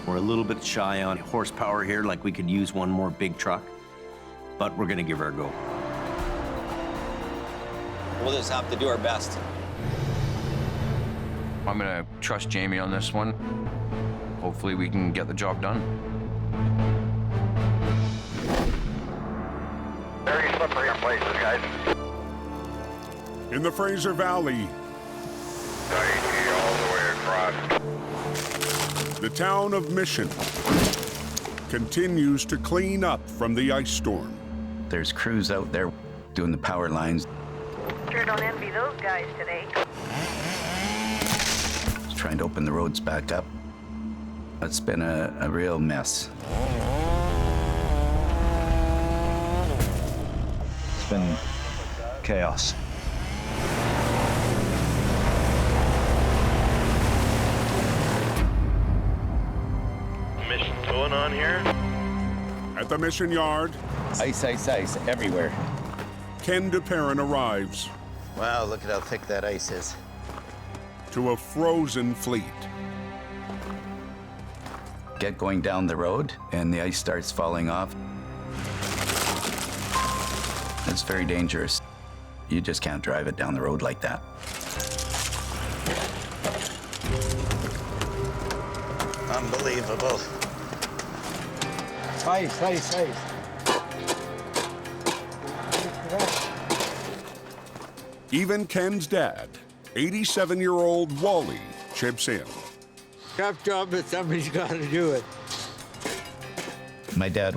We're a little bit shy on horsepower here, like we could use one more big truck, but we're going to give her a go. We'll just have to do our best. I'm going to trust Jamie on this one. Hopefully we can get the job done. Very slippery in places, guys. In the Fraser Valley, Dicey all the way across. the town of Mission continues to clean up from the ice storm. There's crews out there doing the power lines, Sure don't envy those guys today. trying to open the roads back up. It's been a real mess. It's been chaos. Mission going on here? At the Mission Yard, Ice, ice, ice everywhere. Ken DePerrin arrives Wow, look at how thick that ice is. to a frozen fleet. Get going down the road and the ice starts falling off. It's very dangerous. You just can't drive it down the road like that. Unbelievable. Ice, ice, ice. Even Ken's dad, 87-year-old Wally, chips in. Tough job, but somebody's got to do it. My dad,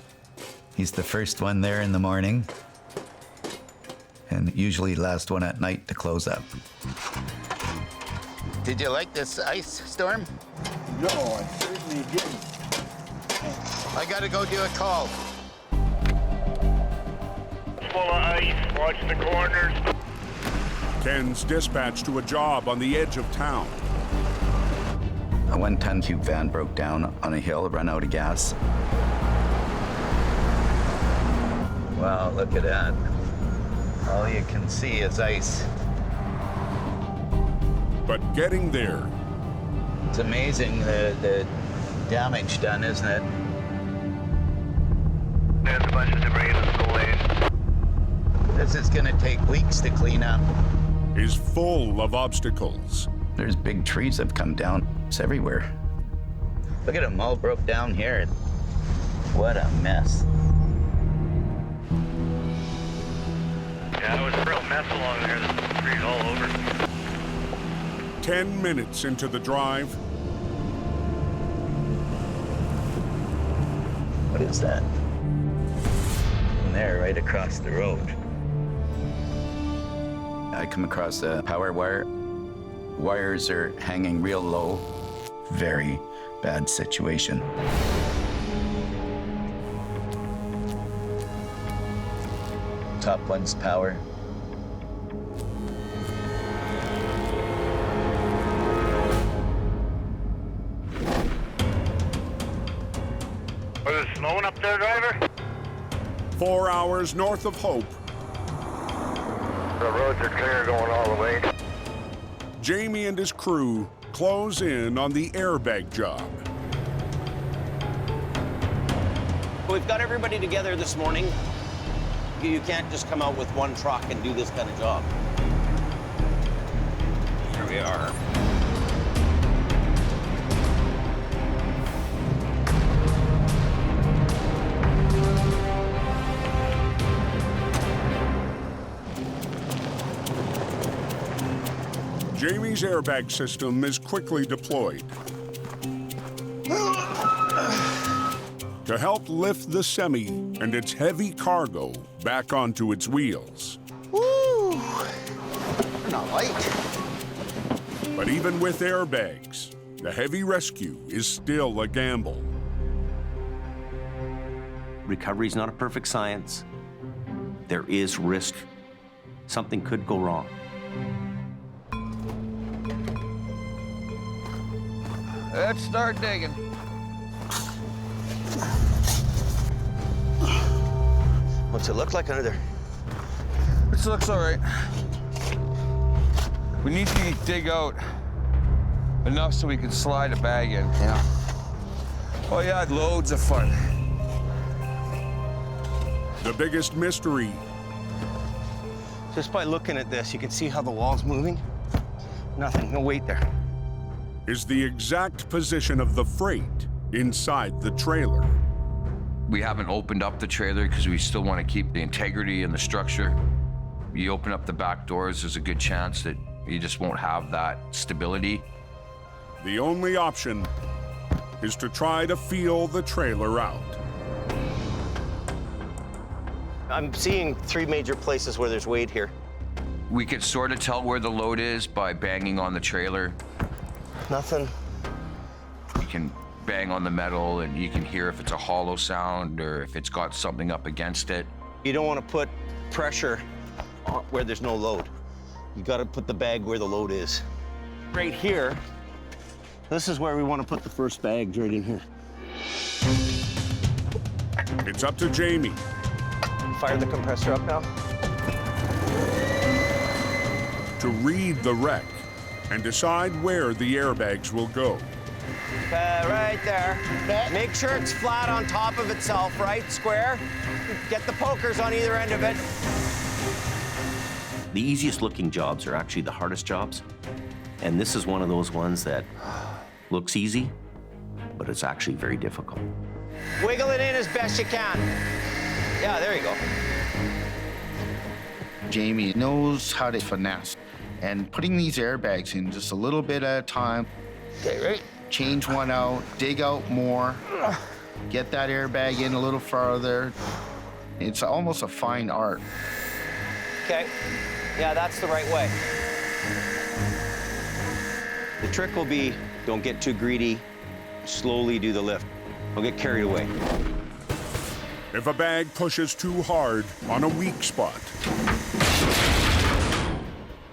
he's the first one there in the morning and usually last one at night to close up. Did you like this ice storm? No, I certainly didn't. I gotta go do a call. Full of ice, watch the corners. Ken's dispatched to a job on the edge of town. A 1-ton cube van broke down on a hill, run out of gas. Wow, look at that. All you can see is ice. But getting there, It's amazing the damage done, isn't it? There's a bunch of debris in the school age. This is gonna take weeks to clean up. is full of obstacles. There's big trees that have come down. It's everywhere. Look at them all broke down here. What a mess. Yeah, it was a real mess along there. There's debris all over. 10 minutes into the drive, What is that? And there, right across the road. I come across a power wire. Wires are hanging real low. Very bad situation. Top one's power. Was it snowing up there, driver? 4 hours north of Hope, The roads are clear going all the way. Jamie and his crew close in on the airbag job. We've got everybody together this morning. You can't just come out with one truck and do this kind of job. Here we are. Jamie's airbag system is quickly deployed to help lift the semi and its heavy cargo back onto its wheels. Woo! They're not light. But even with airbags, the heavy rescue is still a gamble. Recovery's not a perfect science. There is risk. Something could go wrong. Let's start digging. What's it look like under there? This looks all right. We need to dig out enough so we can slide a bag in. Yeah. Oh yeah, loads of fun. The biggest mystery. Just by looking at this, you can see how the wall's moving. Nothing, no weight there. Is the exact position of the freight inside the trailer. We haven't opened up the trailer because we still want to keep the integrity and the structure. You open up the back doors, there's a good chance that you just won't have that stability. The only option is to try to feel the trailer out. I'm seeing 3 major places where there's weight here. We could sort of tell where the load is by banging on the trailer. Nothing. You can bang on the metal and you can hear if it's a hollow sound or if it's got something up against it. You don't want to put pressure on where there's no load. You got to put the bag where the load is. Right here, this is where we want to put the first bags, right in here. It's up to Jamie. Fire the compressor up now. To read the wreck and decide where the airbags will go. Right there. Make sure it's flat on top of itself, right? Square. Get the pokers on either end of it. The easiest looking jobs are actually the hardest jobs. And this is one of those ones that looks easy, but it's actually very difficult. Wiggle it in as best you can. Yeah, there you go. Jamie knows how to finesse. And putting these airbags in just a little bit at a time. Okay, right. Change one out, dig out more, get that airbag in a little farther. It's almost a fine art. Okay. Yeah, that's the right way. The trick will be, don't get too greedy. Slowly do the lift. Don't get carried away. If a bag pushes too hard on a weak spot,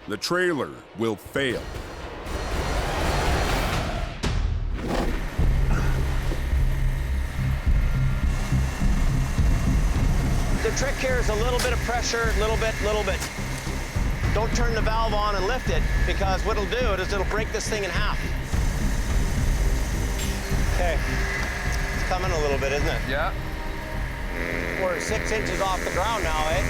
the trailer will fail. The trick here is a little bit of pressure, little bit. Don't turn the valve on and lift it, because what it'll do is it'll break this thing in half. Okay, it's coming a little bit, isn't it? Yeah. We're 6 inches off the ground now, eh?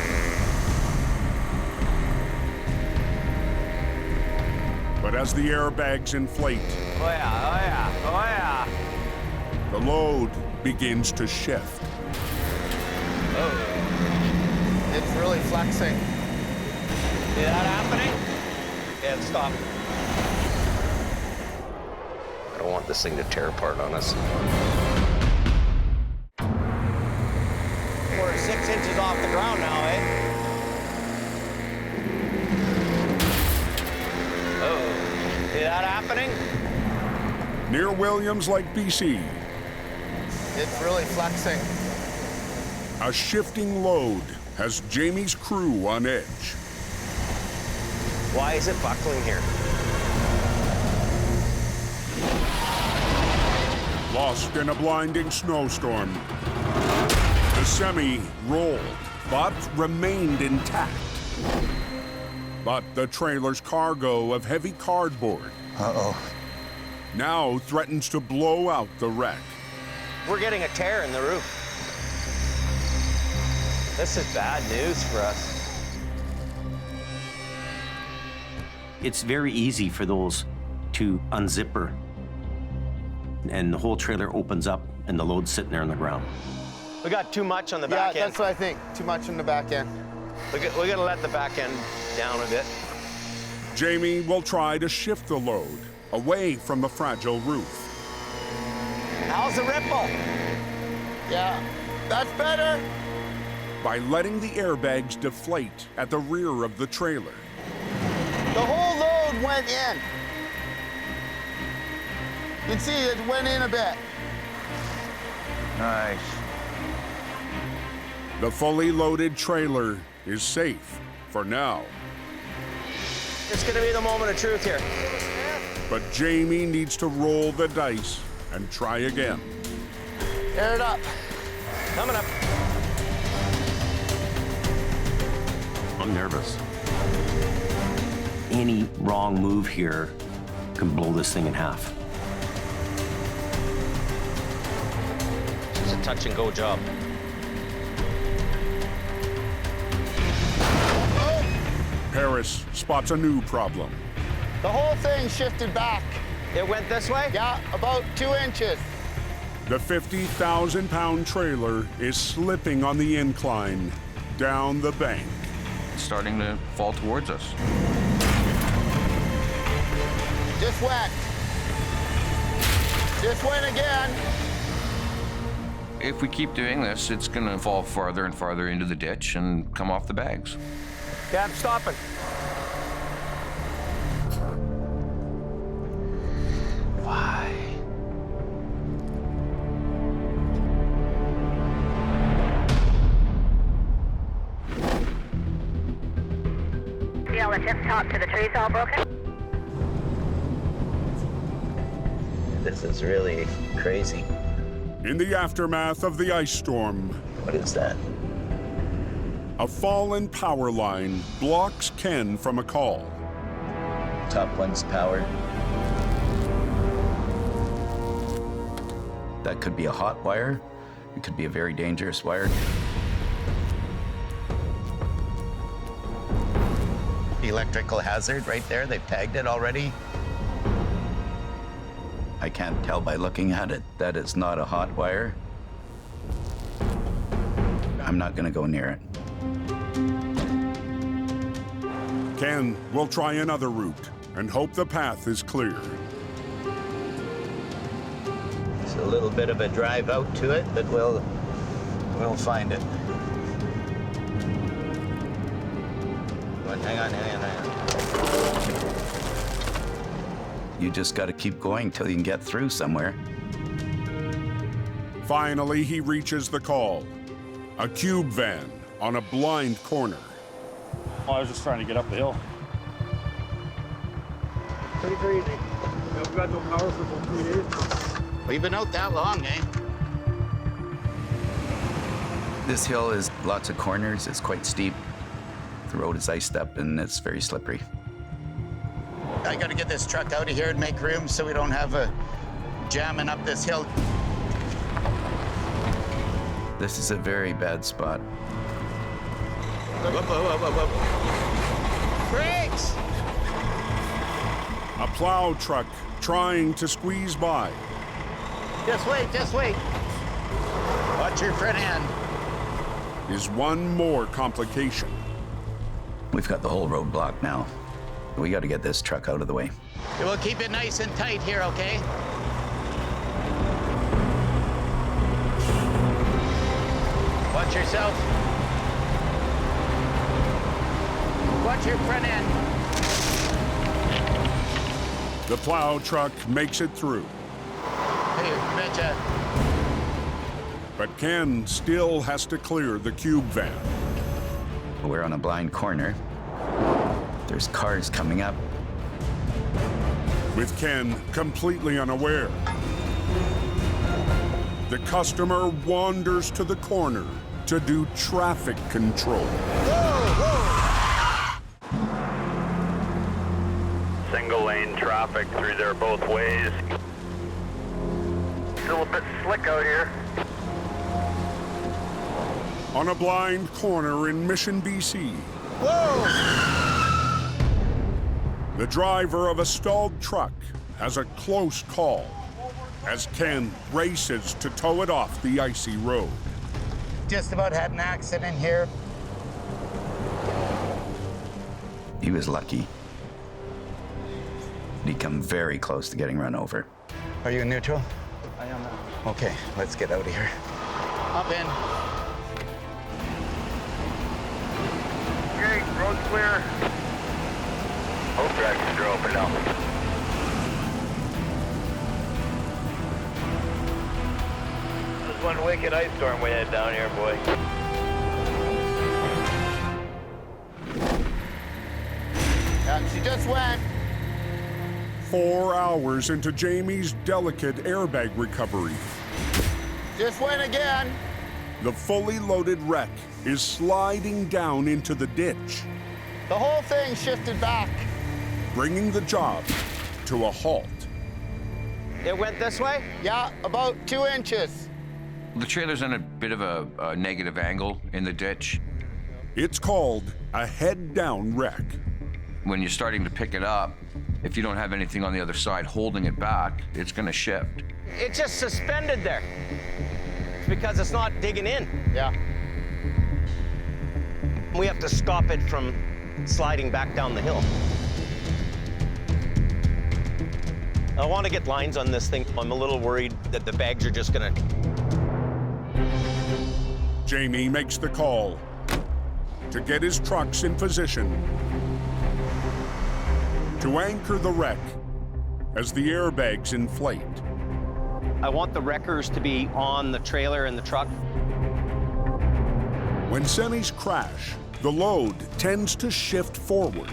But as the airbags inflate, Oh yeah. the load begins to shift. Oh. It's really flexing. See that happening? Yeah, stop. I don't want this thing to tear apart on us. We're 6 inches off the ground now, eh? Oh, see that happening? Near Williams Lake, BC, It's really flexing. a shifting load has Jamie's crew on edge. Why is it buckling here? Lost in a blinding snowstorm, the semi rolled, but remained intact. But the trailer's cargo of heavy cardboard now threatens to blow out the wreck. We're getting a tear in the roof. This is bad news for us. It's very easy for those to unzipper, and the whole trailer opens up and the load's sitting there on the ground. We got too much on the back end. Yeah, that's what I think. Too much on the back end. We gotta let the back end down a bit. Jamie will try to shift the load away from the fragile roof. How's the ripple? Yeah, that's better. By letting the airbags deflate at the rear of the trailer. The whole load went in. You can see it went in a bit. Nice. The fully loaded trailer is safe for now. It's gonna be the moment of truth here. But Jamie needs to roll the dice and try again. Air it up. Coming up. I'm nervous. Any wrong move here can blow this thing in half. It's a touch and go job. Harris spots a new problem. The whole thing shifted back. It went this way? Yeah, about 2 inches. The 50,000-pound trailer is slipping on the incline down the bank. It's starting to fall towards us. Just went. Just went again. If we keep doing this, it's going to fall farther and farther into the ditch and come off the bags. Yeah, I'm stopping. Why? See all the tip top to the trees all broken? This is really crazy. In the aftermath of the ice storm, What is that? a fallen power line blocks Ken from a call. Top one's powered. That could be a hot wire. It could be a very dangerous wire. Electrical hazard right there. They've tagged it already. I can't tell by looking at it. That is not a hot wire. I'm not gonna go near it. Ken will try another route and hope the path is clear. It's a little bit of a drive out to it, but we'll find it. Hang on. You just gotta keep going till you can get through somewhere. Finally, he reaches the call. A cube van on a blind corner. Oh, I was just trying to get up the hill. Pretty crazy. We've got no power for about 3 days. We've been out that long, eh? This hill is lots of corners. It's quite steep. The road is iced up and it's very slippery. I gotta get this truck out of here and make room so we don't have a jamming up this hill. This is a very bad spot. Brakes! A plow truck trying to squeeze by. Just wait. Watch your front end. Is one more complication. We've got the whole road blocked now. We got to get this truck out of the way. We'll keep it nice and tight here, okay? Watch yourself. Watch your front end. The plow truck makes it through. Hey, betcha. But Ken still has to clear the cube van. We're on a blind corner. There's cars coming up. With Ken completely unaware. The customer wanders to the corner to do traffic control. traffic through there both ways. Still a bit slick out here. On a blind corner in Mission, BC. Whoa! The driver of a stalled truck has a close call as Ken races to tow it off the icy road. Just about had an accident here. He was lucky. He'd come very close to getting run over. Are you in neutral? I am now. Okay, let's get out of here. Hop in. Okay, road's clear. Both tracks are open now. There's one wicked ice storm we had down here, boy. Yeah, she just went. 4 hours into Jamie's delicate airbag recovery, Just went again. the fully loaded wreck is sliding down into the ditch, The whole thing shifted back. bringing the job to a halt. It went this way? Yeah, about 2 inches. The trailer's in a bit of a negative angle in the ditch. It's called a head-down wreck. When you're starting to pick it up, if you don't have anything on the other side holding it back, it's gonna shift. It's just suspended there. It's because it's not digging in. Yeah. We have to stop it from sliding back down the hill. I want to get lines on this thing. I'm a little worried that the bags are just gonna... Jamie makes the call to get his trucks in position to anchor the wreck as the airbags inflate. I want the wreckers to be on the trailer and the truck. When semis crash, the load tends to shift forward.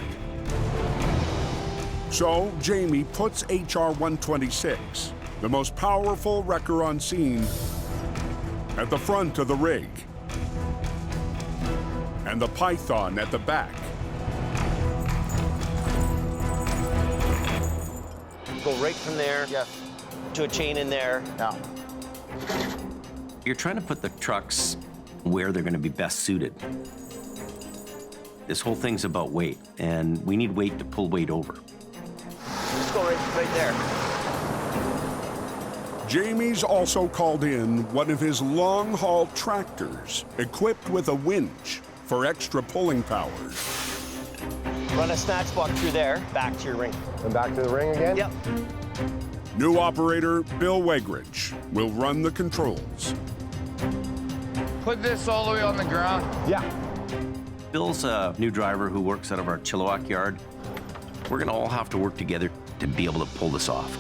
So Jamie puts HR-126, the most powerful wrecker on scene, at the front of the rig, and the Python at the back. Go right from there to a chain in there. Yeah. You're trying to put the trucks where they're going to be best suited. This whole thing's about weight, and we need weight to pull weight over. Just go right there. Jamie's also called in one of his long-haul tractors equipped with a winch for extra pulling power. Run a snatch block through there, back to your ring. And back to the ring again? Yep. New operator Bill Wegridge will run the controls. Put this all the way on the ground. Yeah. Bill's a new driver who works out of our Chilliwack yard. We're going to all have to work together to be able to pull this off.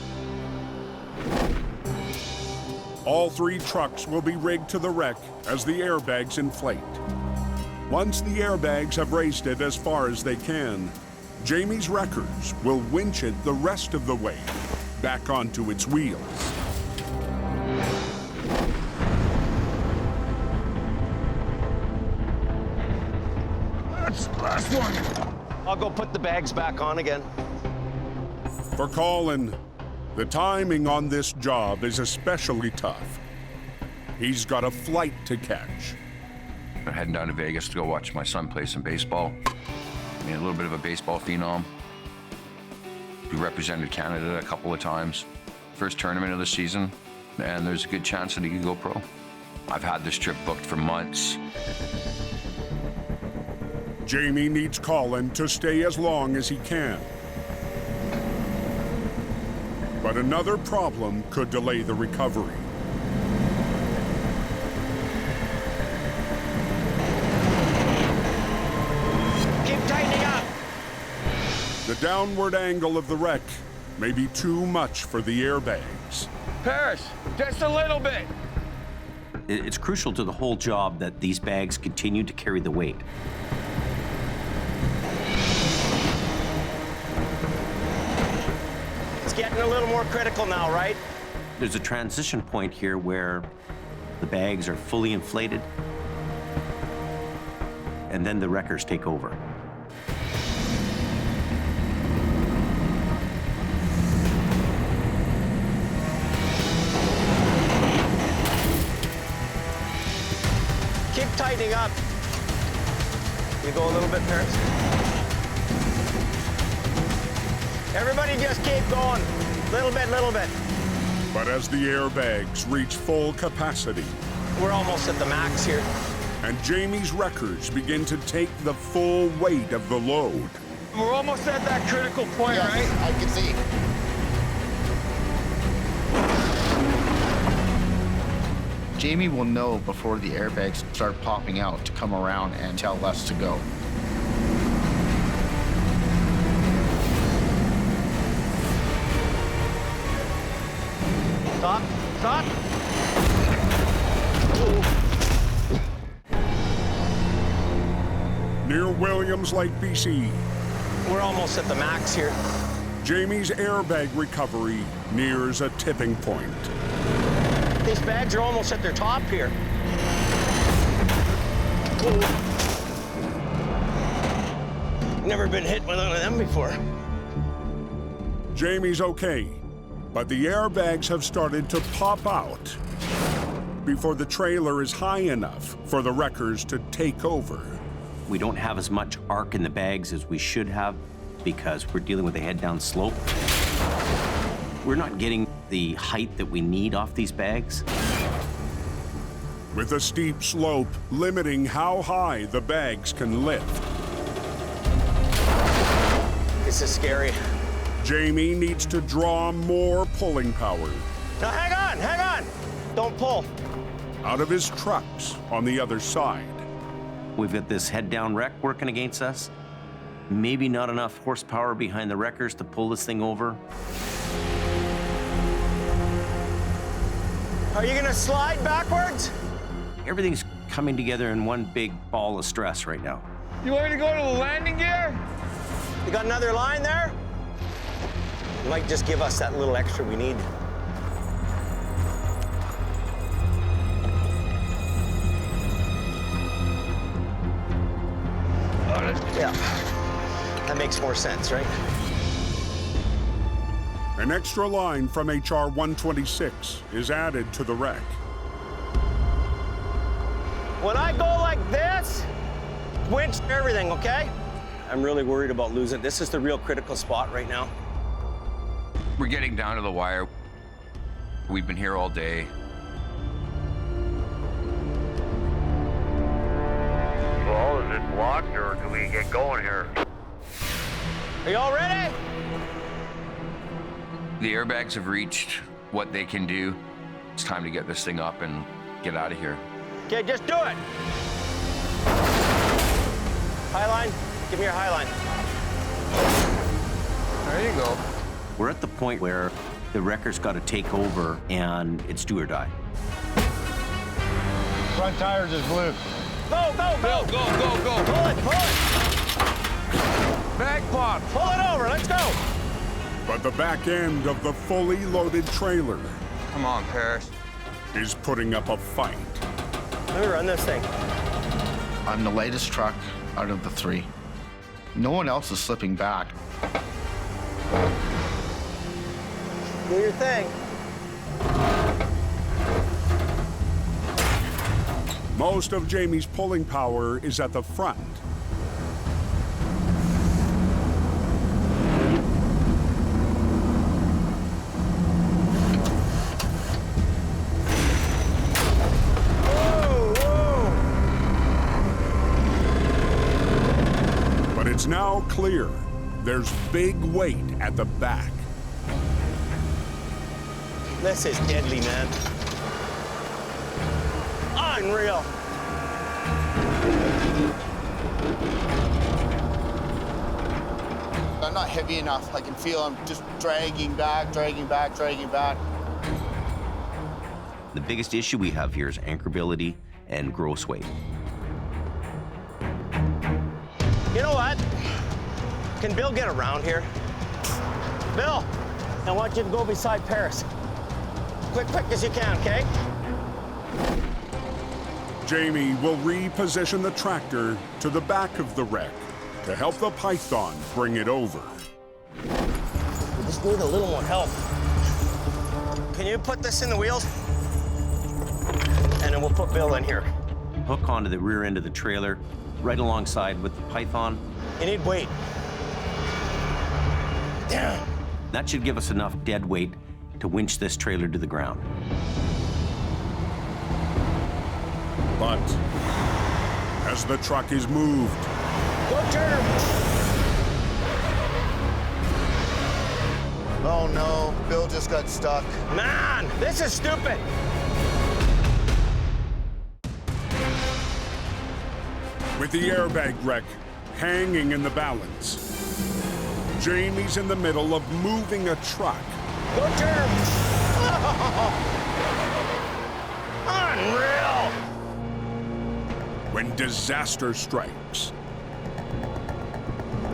All 3 trucks will be rigged to the wreck as the airbags inflate. Once the airbags have raised it as far as they can, Jamie's wreckers will winch it the rest of the way back onto its wheels. That's the last one. I'll go put the bags back on again. For Colin, the timing on this job is especially tough. He's got a flight to catch. I'm heading down to Vegas to go watch my son play some baseball. I mean, a little bit of a baseball phenom. We represented Canada a couple of times. First tournament of the season, and there's a good chance that he could go pro. I've had this trip booked for months. Jamie needs Colin to stay as long as he can. But another problem could delay the recovery. Keep tightening up. The downward angle of the wreck may be too much for the airbags. Paris, just a little bit. It's crucial to the whole job that these bags continue to carry the weight. It's getting a little more critical now, right? There's a transition point here where the bags are fully inflated, and then the wreckers take over. tightening up. You go a little bit, Paris. Everybody just keep going. Little bit, little bit. But as the airbags reach full capacity, we're almost at the max here. And Jamie's wreckers begin to take the full weight of the load. We're almost at that critical point, right? I can see. Jamie will know before the airbags start popping out to come around and tell us to go. Stop, stop. Near Williams Lake, BC. We're almost at the max here. Jamie's airbag recovery nears a tipping point. These bags are almost at their top here. Never been hit with one of them before. Jamie's okay, but the airbags have started to pop out before the trailer is high enough for the wreckers to take over. We don't have as much arc in the bags as we should have because we're dealing with a head-down slope. We're not getting the height that we need off these bags. With a steep slope limiting how high the bags can lift. This is scary. Jamie needs to draw more pulling power. Now hang on! Don't pull. Out of his trucks on the other side. We've got this head-down wreck working against us. Maybe not enough horsepower behind the wreckers to pull this thing over. Are you gonna slide backwards? Everything's coming together in one big ball of stress right now. You want me to go to the landing gear? You got another line there? You might just give us that little extra we need. Yeah, that makes more sense, right? An extra line from HR 126 is added to the wreck. When I go like this, winch everything, okay? I'm really worried about losing. This is the real critical spot right now. We're getting down to the wire. We've been here all day. Well, is it blocked or do we get going here? Are you all ready? The airbags have reached what they can do. It's time to get this thing up and get out of here. Okay, just do it. High line, give me your high line. There you go. We're at the point where the wrecker's got to take over and it's do or die. Front tires is blue. Go, go, go! Go, go, go. Pull it, pull it! Bag pop. Pull it over, let's go! But the back end of the fully loaded trailer Come on, Paris. is putting up a fight. Let me run this thing. I'm the lightest truck out of the three. No one else is slipping back. Do your thing. Most of Jamie's pulling power is at the front. But it's now clear there's big weight at the back. This is deadly, man. Unreal. I'm not heavy enough. I can feel I'm just dragging back, dragging back, dragging back. The biggest issue we have here is anchorability and gross weight. You know what? Can Bill get around here? Bill, I want you to go beside Paris. Quick as you can, okay? Jamie will reposition the tractor to the back of the wreck to help the Python bring it over. We just need a little more help. Can you put this in the wheels? And then we'll put Bill in here. hook onto the rear end of the trailer, right alongside with the python. You need weight. Damn. That should give us enough dead weight to winch this trailer to the ground. But as the truck is moved, Go turn. Oh no, Bill just got stuck. Man, this is stupid. with the airbag wreck hanging in the balance, Jamie's in the middle of moving a truck. Go turn. Unreal. When disaster strikes.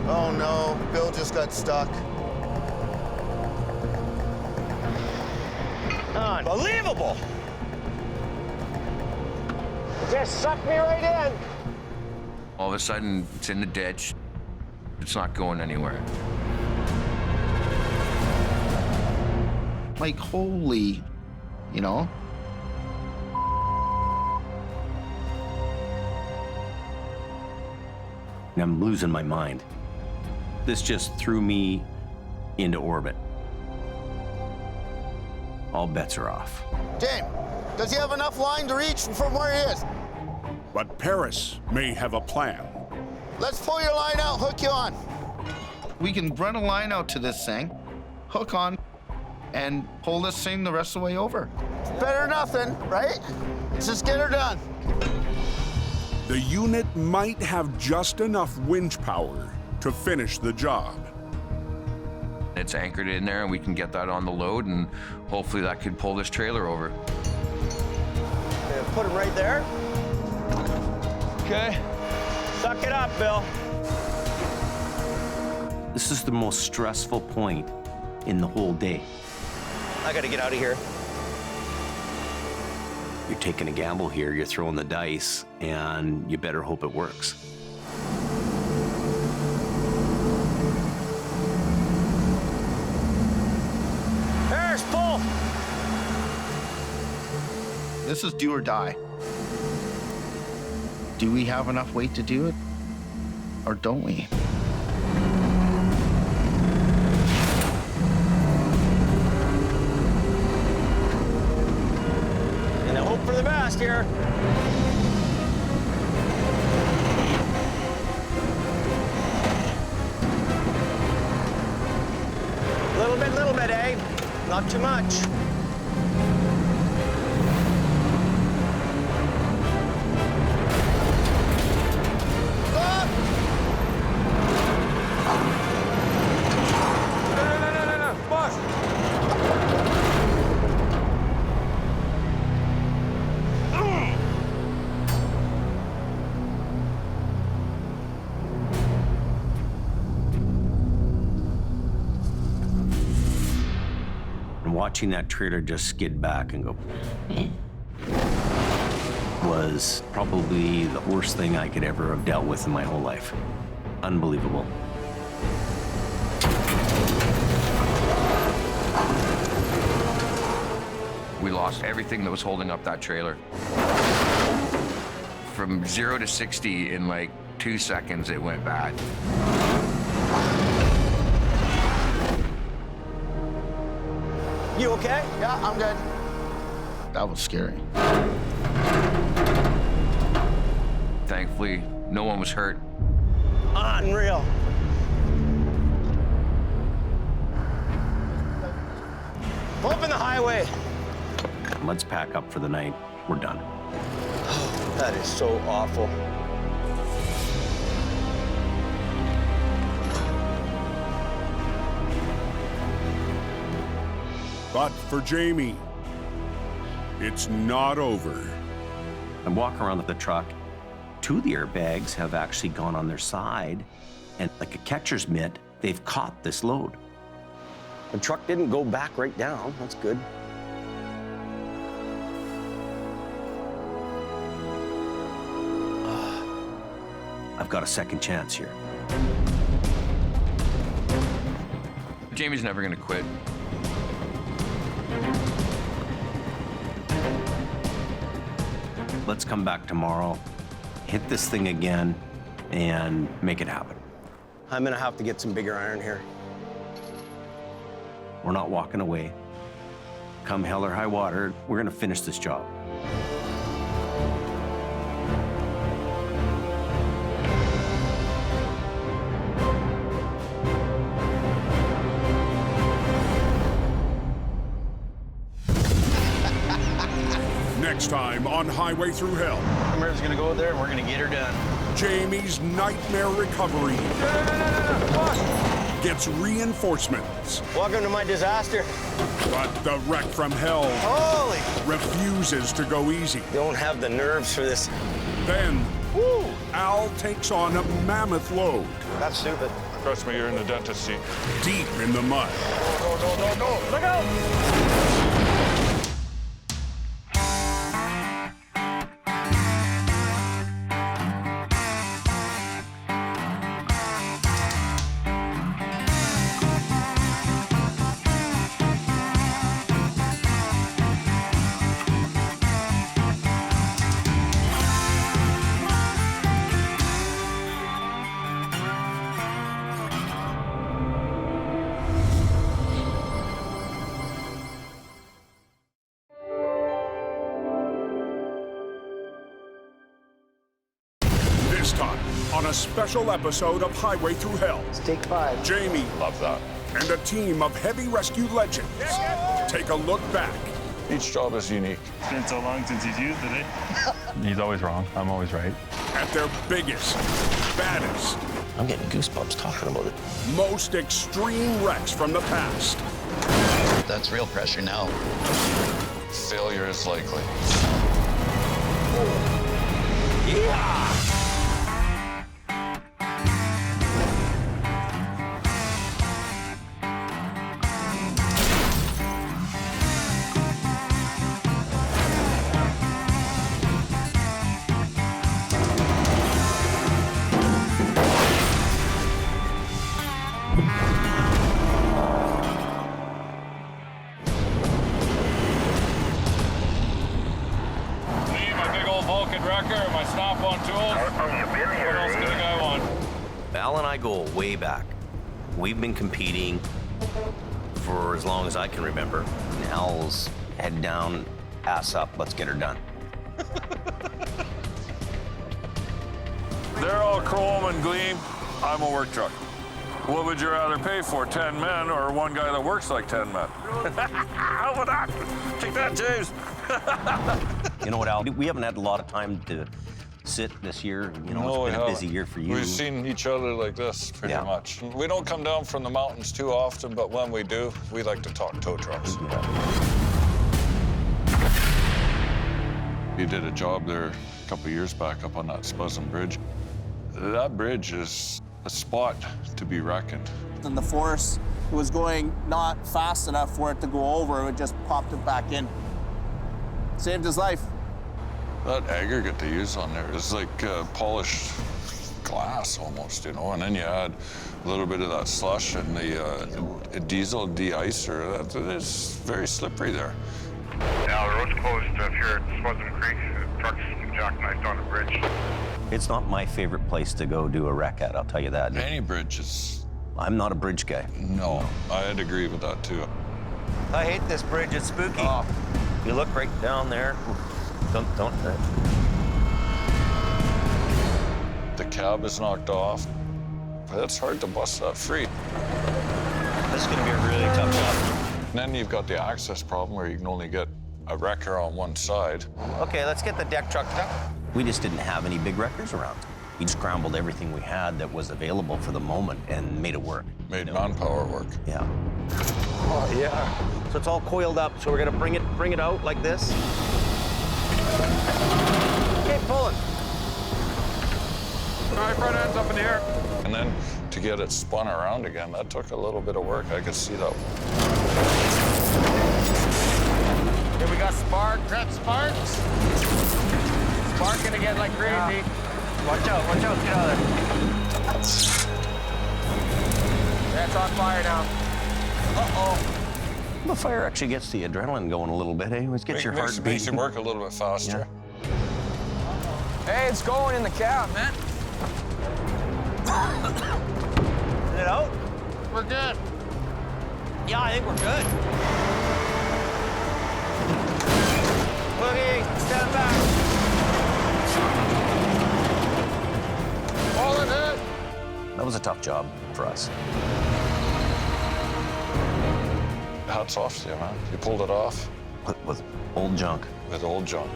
Oh no, Bill just got stuck. Unbelievable. It just sucked me right in. All of a sudden, it's in the ditch. It's not going anywhere. Like, holy, you know? And I'm losing my mind. This just threw me into orbit. All bets are off. James, does he have enough line to reach from where he is? But Paris may have a plan. Let's pull your line out, hook you on. We can run a line out to this thing, hook on, and pull this thing the rest of the way over. Better than nothing, right? Let's just get her done. The unit might have just enough winch power to finish the job. It's anchored in there, and we can get that on the load, and hopefully that could pull this trailer over. Put him right there. Okay. Suck it up, Bill. This is the most stressful point in the whole day. I gotta get out of here. You're taking a gamble here, you're throwing the dice, and you better hope it works. Paris, pull! This is do or die. Do we have enough weight to do it, or don't we? And I hope for the best here. Little bit, eh? Not too much. Watching that trailer just skid back and go was probably the worst thing I could ever have dealt with in my whole life. Unbelievable. We lost everything that was holding up that trailer. From 0 to 60 in like 2 seconds, it went bad. You okay? Yeah, I'm good. That was scary. Thankfully, no one was hurt. Unreal. Open the highway. Let's pack up for the night. We're done. That is so awful. But for Jamie, it's not over. I walk around the truck. 2 of the airbags have actually gone on their side, and like a catcher's mitt, they've caught this load. The truck didn't go back right down. That's good. I've got a second chance here. Jamie's never gonna quit. Let's come back tomorrow, hit this thing again, and make it happen. I'm gonna have to get some bigger iron here. We're not walking away. Come hell or high water, we're gonna finish this job. Next time on Highway Thru Hell. We're just gonna go there and we're gonna get her done. Jamie's nightmare recovery gets reinforcements. Welcome to my disaster. But the wreck from hell refuses to go easy. Don't have the nerves for this. Then, Al takes on a mammoth load. That's stupid. Trust me, you're in the dentist seat. Deep in the mud. No. Look out! This time, on a special episode of Highway Thru Hell. It's take 5. Jamie. Love that. And a team of heavy rescue legends take a look back. Each job is unique. It's been so long since he's used it. He's always wrong. I'm always right. At their biggest, baddest, I'm getting goosebumps talking about it. most extreme wrecks from the past. That's real pressure now. Failure is likely. Yeah! My snap-on tools. What else can a guy want? Al and I go way back. We've been competing for as long as I can remember. And Al's head down, ass up, let's get her done. They're all chrome and gleam. I'm a work truck. What would you rather pay for, 10 men or one guy that works like 10 men? How about that? Take that, James. You know what, Al? We haven't had a lot of time to sit this year. You know, it's been a busy year for you. We've seen each other like this pretty much. We don't come down from the mountains too often, but when we do, we like to talk tow trucks. You did a job there a couple of years back up on that Spuzin Bridge. That bridge is a spot to be reckoned. And the force was going not fast enough for it to go over. It just popped it back in. Saved his life. That aggregate they use on there is like polished glass almost, you know, and then you add a little bit of that slush and the diesel de-icer. It's very slippery there. Yeah, the road's closed up here at Spuzin Creek. Trucks jackknifed on the bridge. It's not my favorite place to go do a wreck at, I'll tell you that. Any bridge is... I'm not a bridge guy. No, I'd agree with that too. I hate this bridge, it's spooky. You look right down there. Don't. The cab is knocked off. It's hard to bust that free. This is gonna be a really tough job. And then you've got the access problem where you can only get a wrecker on one side. Okay, let's get the deck truck done. We just didn't have any big wreckers around. We scrambled everything we had that was available for the moment and made it work. Made manpower work. Yeah. Oh, yeah. So it's all coiled up, so we're gonna bring it out like this. Okay, pulling. All right, front end's up in the air. And then to get it spun around again, that took a little bit of work. I could see that. Here we got spark, Trent sparks. Sparking again like crazy. Yeah. Watch out, get out of there. That's on fire now. Uh-oh. The fire actually gets the adrenaline going a little bit, eh? It gets your heart beating. Makes you work a little bit faster. Yeah. Hey, it's going in the cab, man. Is it out? We're good. Yeah, I think we're good. Boogie, stand back. All in it. That was a tough job for us. Hats off to you, man. You pulled it off. With old junk. With old junk.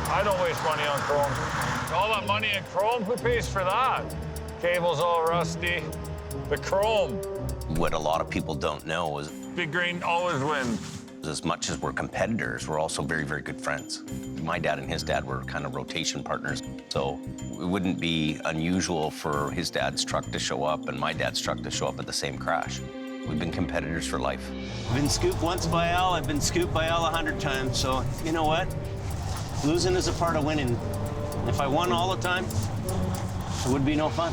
I don't waste money on chrome. All that money in chrome, who pays for that? Cable's all rusty. The chrome. What a lot of people don't know is Big Green always wins. as much as we're competitors, we're also very, very good friends. My dad and his dad were kind of rotation partners, so it wouldn't be unusual for his dad's truck to show up and my dad's truck to show up at the same crash. We've been competitors for life. I've been scooped once by Al, I've been scooped by Al 100 times, so you know what? Losing is a part of winning. If I won all the time, it would be no fun.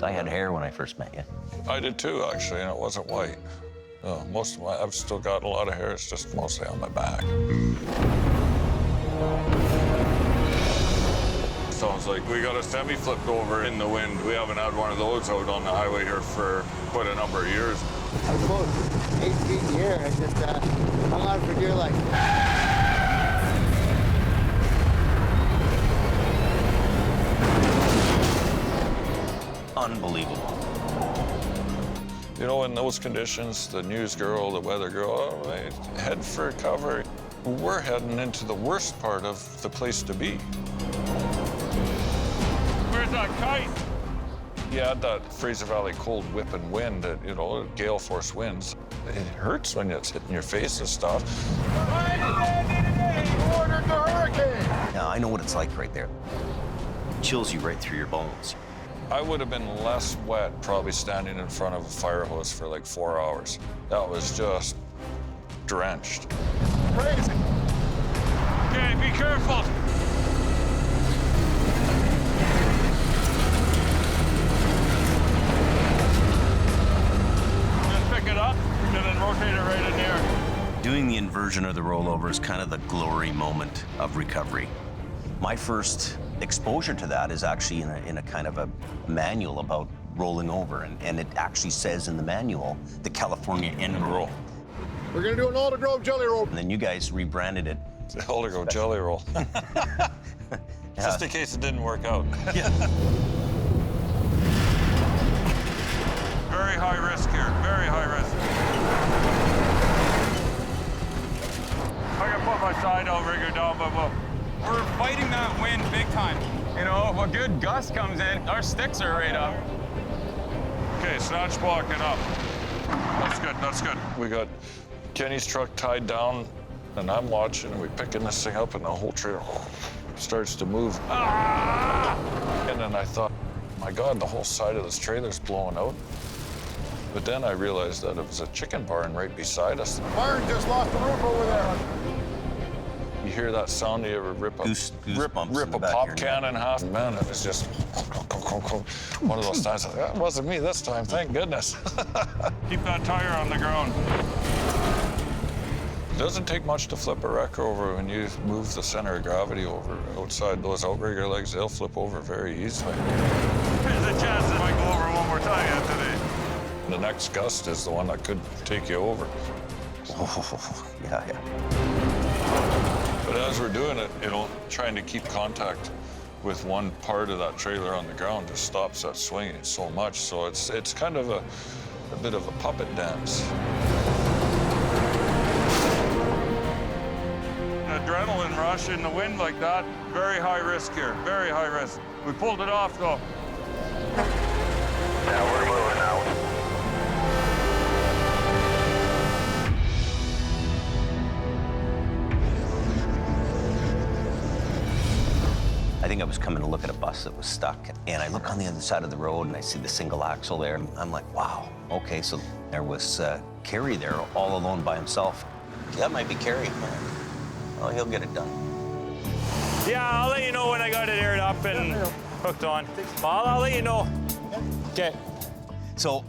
I had hair when I first met you. I did too, actually, and it wasn't white. Most of I've still got a lot of hair, it's just mostly on my back. Sounds like we got a semi flipped over in the wind. We haven't had one of those out on the highway here for quite a number of years. I was about 8 feet in the air. I just hung on for dear life. Unbelievable. You know, in those conditions, the news girl, the weather girl, oh, they head for cover. We're heading into the worst part of the place to be. Where's that kite? You had that Fraser Valley cold whipping wind, that, you know, gale force winds. It hurts when it's hitting your face and stuff. Ordered the hurricane. Now, I know what it's like right there. It chills you right through your bones. I would have been less wet probably standing in front of a fire hose for like 4 hours. That was just drenched. Crazy. Okay, be careful. Just pick it up and then rotate it right in there. Doing the inversion or the rollover is kind of the glory moment of recovery. My first exposure to that is actually in a kind of a manual about rolling over, and it actually says in the manual the California end roll. We're gonna do an Alder Grove jelly roll. And then you guys rebranded it. The Alder Grove jelly roll. Just in case it didn't work out. Yeah. Very high risk here, very high risk. I can put my side out rigger down, but We're fighting that wind big time. You know, if a good gust comes in, our sticks are right up. okay, snatch blocking up. That's good, that's good. We got Kenny's truck tied down, and I'm watching, and we're picking this thing up, and the whole trailer starts to move. Ah! And then I thought, my God, the whole side of this trailer's blowing out. But then I realized that it was a chicken barn right beside us. Barn just lost the roof over there. You hear that sound, you ever rip a Goosebumps pop can in half? Man, it was just one of those times. That wasn't me this time, thank goodness. Keep that tire on the ground. It doesn't take much to flip a wreck over when you move the center of gravity over. Outside those outrigger legs, they'll flip over very easily. There's a chance it might go over one more time after today. The next gust is the one that could take you over. Oh, yeah. But as we're doing it, you know, trying to keep contact with one part of that trailer on the ground just stops that swinging so much. So it's kind of a bit of a puppet dance. An adrenaline rush in the wind like that, very high risk here, very high risk. We pulled it off though. Yeah, we're moving now. I think I was coming to look at a bus that was stuck, and I look on the other side of the road and I see the single axle there. And I'm like, wow, okay, so there was Kerry there all alone by himself. That might be Kerry. Oh, he'll get it done. Yeah, I'll let you know when I got it aired up, and Hooked on. I'll let you know. Okay. So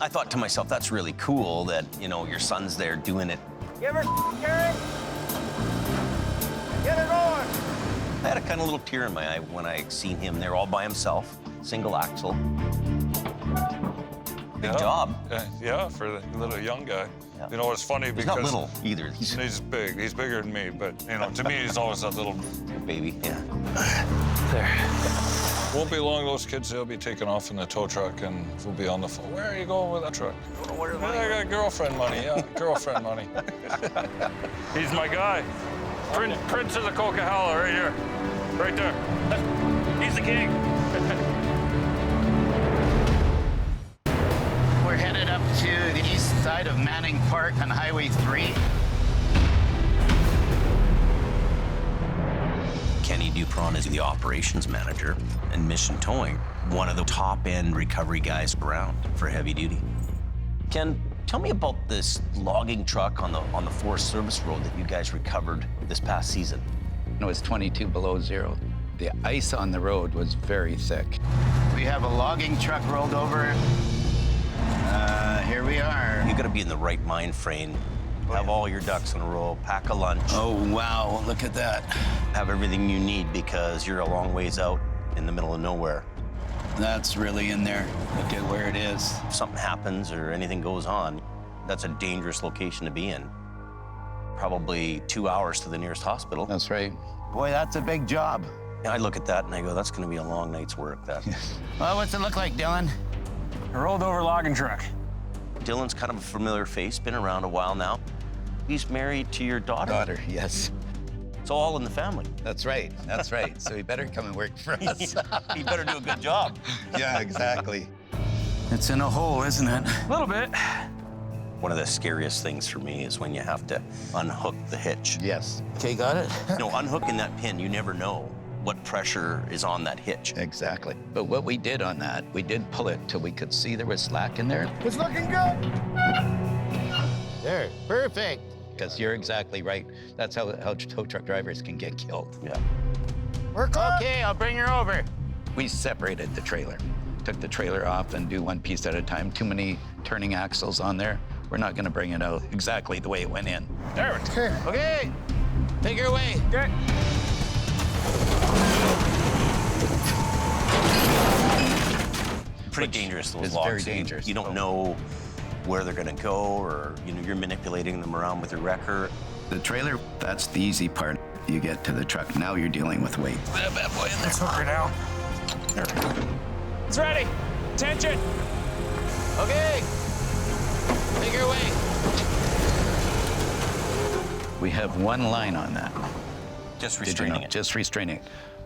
I thought to myself, that's really cool that, you know, your son's there doing it. Give her, Gary. Get her going. I had a kind of little tear in my eye when I seen him there all by himself, single axle. Big job. Yeah, for the little young guy. Yeah. You know, it's funny He's because... not little either. He's big. He's bigger than me, but, you know, to me, he's always that little... baby, yeah. There. Won't be long, those kids, they'll be taking off in the tow truck, and we'll be on the phone. Where are you going with that truck? I got girlfriend money, yeah, girlfriend money. He's my guy. Prince of the Coquihalla, right here. Right there. He's the king. We're headed up to the east side of Manning Park on Highway 3. Kenny Dupron is the operations manager and Mission Towing, one of the top-end recovery guys around for heavy duty. Ken, tell me about this logging truck on the Forest Service Road that you guys recovered this past season. It was 22 below zero. The ice on the road was very thick. We have a logging truck rolled over. Here we are. You gotta be in the right mind frame, have all your ducks in a row, pack a lunch. Oh, wow, look at that. Have everything you need because you're a long ways out in the middle of nowhere. That's really in there. Look at where it is. If something happens or anything goes on, that's a dangerous location to be in. Probably 2 hours to the nearest hospital. That's right. Boy, that's a big job. I look at that and I go, that's gonna be a long night's work, that. Well, what's it look like, Dylan? A rolled over logging truck. Dylan's kind of a familiar face, been around a while now. He's married to your daughter. Daughter, yes. It's all in the family. That's right, that's right. So he better come and work for us. He better do a good job. Yeah, exactly. It's in a hole, isn't it? A little bit. One of the scariest things for me is when you have to unhook the hitch. Yes. Okay, got it? No, unhooking that pin, you never know what pressure is on that hitch. Exactly. But what we did on that, we did pull it till we could see there was slack in there. It's looking good. There, perfect. Because you're exactly right. That's how tow truck drivers can get killed. Yeah. We're caught. Okay, I'll bring her over. We separated the trailer. Took the trailer off and do one piece at a time. Too many turning axles on there. We're not gonna bring it out exactly the way it went in. There it is. Okay, take her away. Okay. Pretty dangerous, those It's logs. very dangerous. You don't know where they're gonna go, or you're manipulating them around with your wrecker. The trailer, that's the easy part. You get to the truck, now you're dealing with weight. That bad boy in there. Let's hook her now. There we go. It's ready. Attention. Okay, take her away. We have one line on that. Just restraining it. Just restraining it.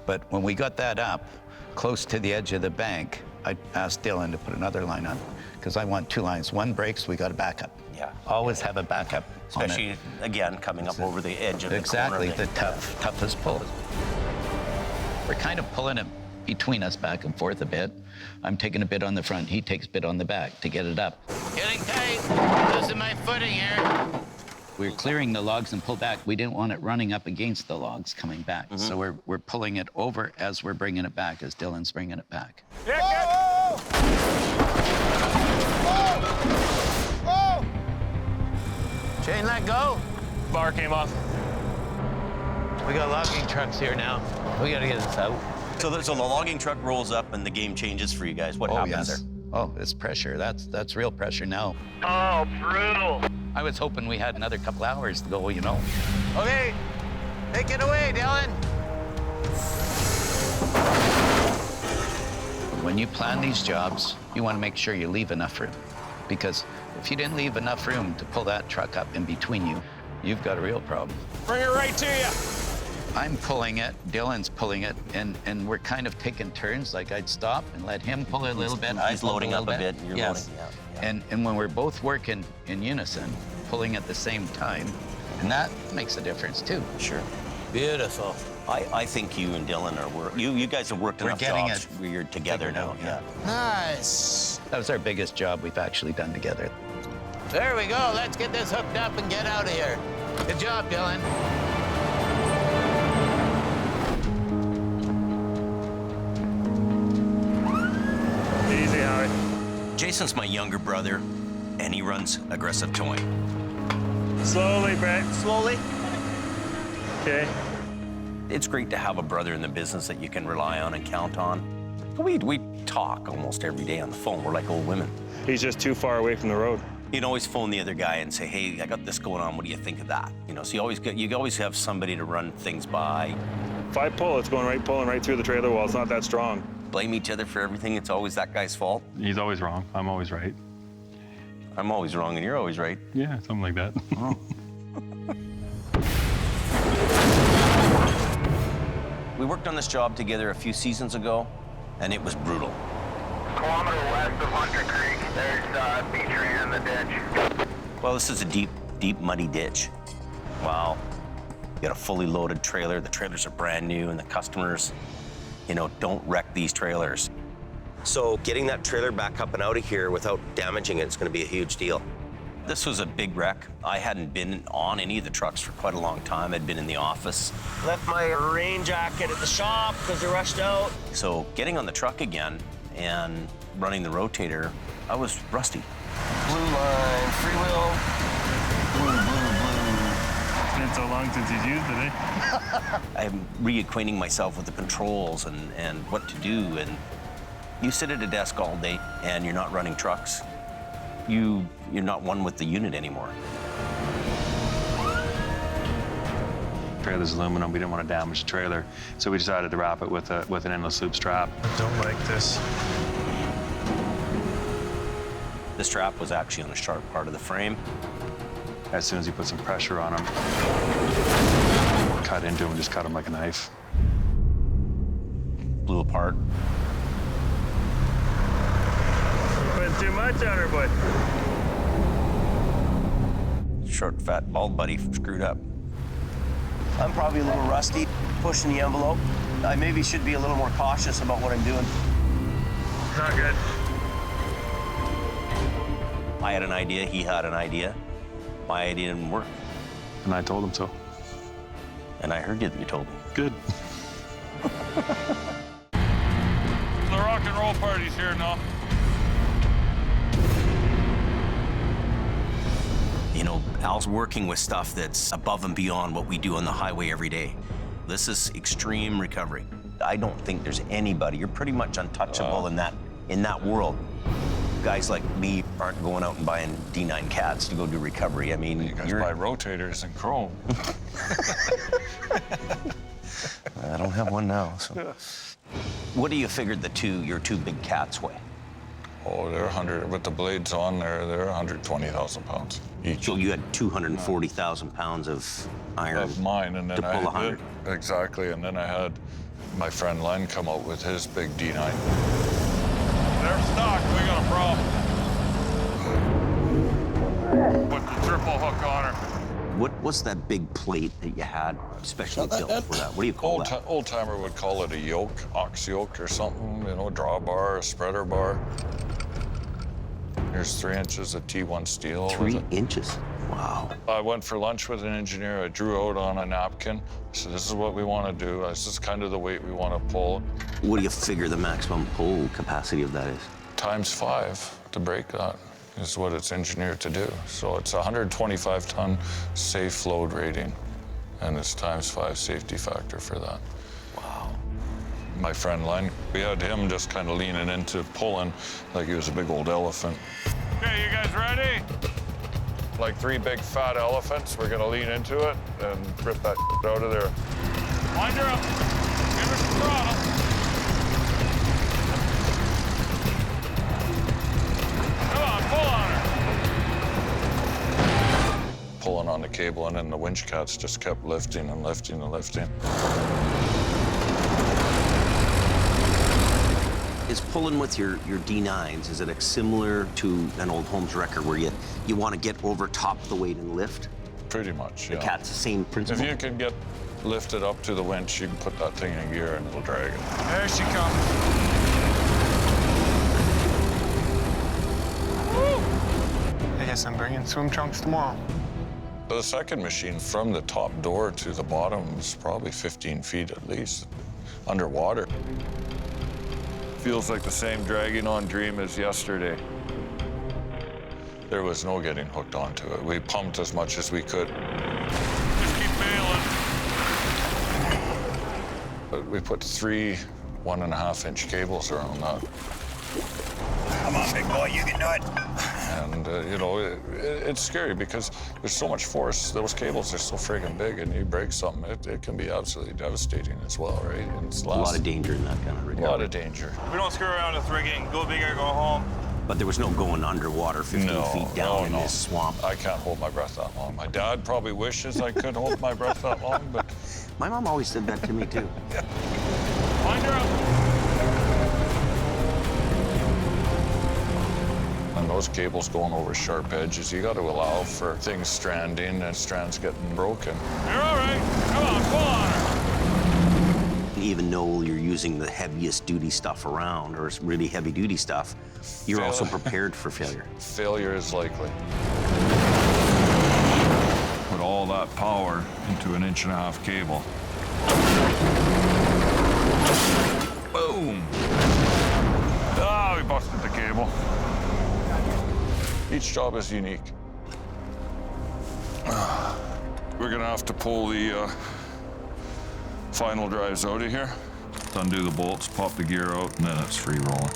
But when we got that up, close to the edge of the bank, I asked Dylan to put another line on, because I want two lines. One breaks, we got a backup. Yeah. Always have a backup. Especially, again, coming up over the edge of exactly, the corner. the toughest pull. We're kind of pulling it between us back and forth a bit. I'm taking a bit on the front, he takes a bit on the back to get it up. Getting tight. Losing my footing here. We're clearing the logs and pull back. We didn't want it running up against the logs coming back. Mm-hmm. So we're pulling it over as we're bringing it back, as Dylan's bringing it back. Yeah, good. Whoa! Chain let go. Bar came off. We got logging trucks here now. We gotta get this out. So the logging truck rolls up and the game changes for you guys. What happens there? Oh, it's pressure. That's real pressure now. Oh, brutal. I was hoping we had another couple hours to go, you know. Okay, take it away, Dylan. When you plan these jobs, you want to make sure you leave enough room. Because if you didn't leave enough room to pull that truck up in between you, you've got a real problem. Bring it right to you. I'm pulling it, Dylan's pulling it, and we're kind of taking turns. Like I'd stop and let him pull it a little bit. He's loading up a bit, and you're loading. Yeah. And when we're both working in unison, pulling at the same time, and that makes a difference too. Sure. Beautiful. I think you and Dylan are you guys have worked enough jobs where you're together now. Yeah. Nice. That was our biggest job we've actually done together. There we go. Let's get this hooked up and get out of here. Good job, Dylan. Jason's my younger brother, and he runs aggressive towing. Slowly, Brett. Slowly. Okay. It's great to have a brother in the business that you can rely on and count on. We talk almost every day on the phone. We're like old women. He's just too far away from the road. You'd always phone the other guy and say, hey, I got this going on. What do you think of that? You know, so you always have somebody to run things by. If I pull, it's pulling right through the trailer wall. It's not that strong. Blame each other for everything. It's always that guy's fault. He's always wrong. I'm always right. I'm always wrong and you're always right. Yeah, something like that. Oh. We worked on this job together a few seasons ago, and it was brutal. Kilometer west of Hunter Creek, there's a B train in the ditch. Well, this is a deep, muddy ditch. Wow. You got a fully loaded trailer. The trailers are brand new, and the customers, you know, don't wreck these trailers. So getting that trailer back up and out of here without damaging it is going to be a huge deal. This was a big wreck. I hadn't been on any of the trucks for quite a long time. I'd been in the office. Left my rain jacket at the shop because they rushed out. So getting on the truck again and running the rotator, I was rusty. Blue line, freewheel. Blue, blue, blue. It's been so long since he's used it, eh? I'm reacquainting myself with the controls and what to do. And you sit at a desk all day and you're not running trucks. You're not one with the unit anymore. Trailer's aluminum. We didn't want to damage the trailer, so we decided to wrap it with an endless loop strap. I don't like this. The strap was actually on a sharp part of the frame. As soon as you put some pressure on him, cut into him and just cut him like a knife. Blew apart. Putting too much on her, boy. Short, fat, bald buddy screwed up. I'm probably a little rusty, pushing the envelope. I maybe should be a little more cautious about what I'm doing. Not good. I had an idea, he had an idea. My idea didn't work. And I told him so. And I heard you that you told me. Good. The rock and roll party's here now. You know, Al's working with stuff that's above and beyond what we do on the highway every day. This is extreme recovery. I don't think there's anybody, you're pretty much untouchable in that world. Guys like me aren't going out and buying D9 cats to go do recovery. I mean, you guys buy rotators and chrome. I don't have one now, so. What do you figured your two big cats weigh? Oh, they're 100, with the blades on there, they're 120,000 pounds each. So you had 240,000 pounds of iron of mine, and then to pull 100. Exactly, and then I had my friend Len come out with his big D9. They're stuck, we got a problem. Put the triple hook on her. What was that big plate that you had specially built for that? What do you call that? Old timer would call it a yoke, ox yoke or something, you know, drawbar, spreader bar. Here's 3 inches of T1 steel. 3 inches? Wow. I went for lunch with an engineer. I drew out on a napkin. I said, this is what we want to do. This is kind of the weight we want to pull. What do you figure the maximum pull capacity of that is? ×5 to break that is what it's engineered to do. So it's a 125-ton safe load rating, and it's ×5 safety factor for that. Wow. My friend Len, we had him just kind of leaning into pulling like he was a big old elephant. Okay, you guys ready? Like 3 big fat elephants, we're gonna lean into it and rip that out of there. Wind her up, give her some throttle. Come on, pull on her. Pulling on the cable, and then the winch cats just kept lifting and lifting and lifting. Is pulling with your D9s, is it similar to an old Holmes wrecker where you want to get over top of the weight and lift? Pretty much, yeah. The cat's the same principle? If you can get lifted up to the winch, you can put that thing in gear and it'll drag it. There she comes. I guess I'm bringing swim trunks tomorrow. The second machine, from the top door to the bottom, is probably 15 feet at least, underwater. Feels like the same dragging on dream as yesterday. There was no getting hooked onto it. We pumped as much as we could. Just keep bailing. But we put 3 1.5-inch cables around that. Come on, big boy, you can do it. And, you know, it's scary because there's so much force. Those cables are so friggin' big, and you break something, it can be absolutely devastating as well, right? And it's A lot of danger in that kind of regard. A lot of danger. We don't screw around with rigging. Go big or go home. But there was no going underwater 15 feet down in this swamp. I can't hold my breath that long. My dad probably wishes I could hold my breath that long, but... My mom always said that to me, too. Yeah. Wind her up. And those cables going over sharp edges, you got to allow for things stranding and strands getting broken. You're all right. Come on, pull on her. Even though you're using the heaviest duty stuff around, or really heavy duty stuff, you're also prepared for failure. Failure is likely. Put all that power into an 1.5-inch cable. Boom! Ah, we busted the cable. Each job is unique. We're gonna have to pull the final drives out of here, undo the bolts, pop the gear out, and then it's free rolling.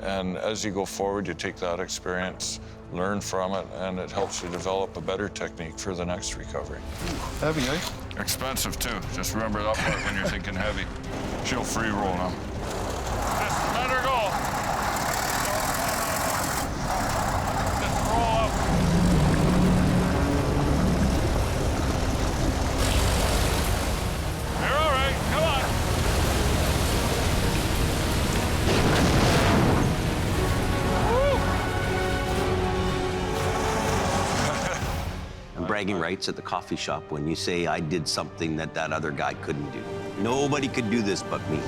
And as you go forward, you take that experience, learn from it, and it helps you develop a better technique for the next recovery. Heavy, eh? Expensive, too. Just remember that part when you're thinking heavy. She'll free roll now. Just let her go. Just roll up. You're all right. Come on. And bragging rights at the coffee shop when you say, I did something that that other guy couldn't do. Nobody could do this but me.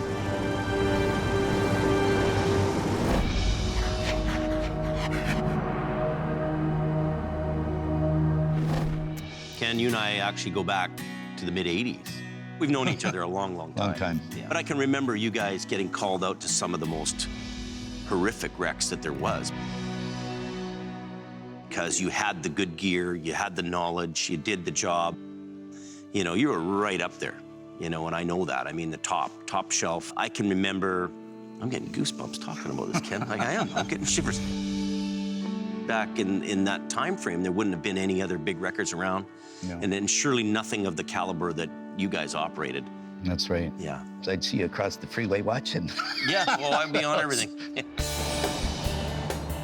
Ken, you and I actually go back to the mid-'80s. We've known each other a long, long time. Long time. Yeah. But I can remember you guys getting called out to some of the most horrific wrecks that there was. Because you had the good gear, you had the knowledge, you did the job. You know, you were right up there, you know, and I know that. I mean, the top shelf. I can remember, I'm getting goosebumps talking about this, Ken. Like I am, I'm getting shivers. Back in that time frame, there wouldn't have been any other big records around. No. And then surely nothing of the caliber that you guys operated. That's right. Yeah. So I'd see you across the freeway watching. Yeah, well, I'd be on everything.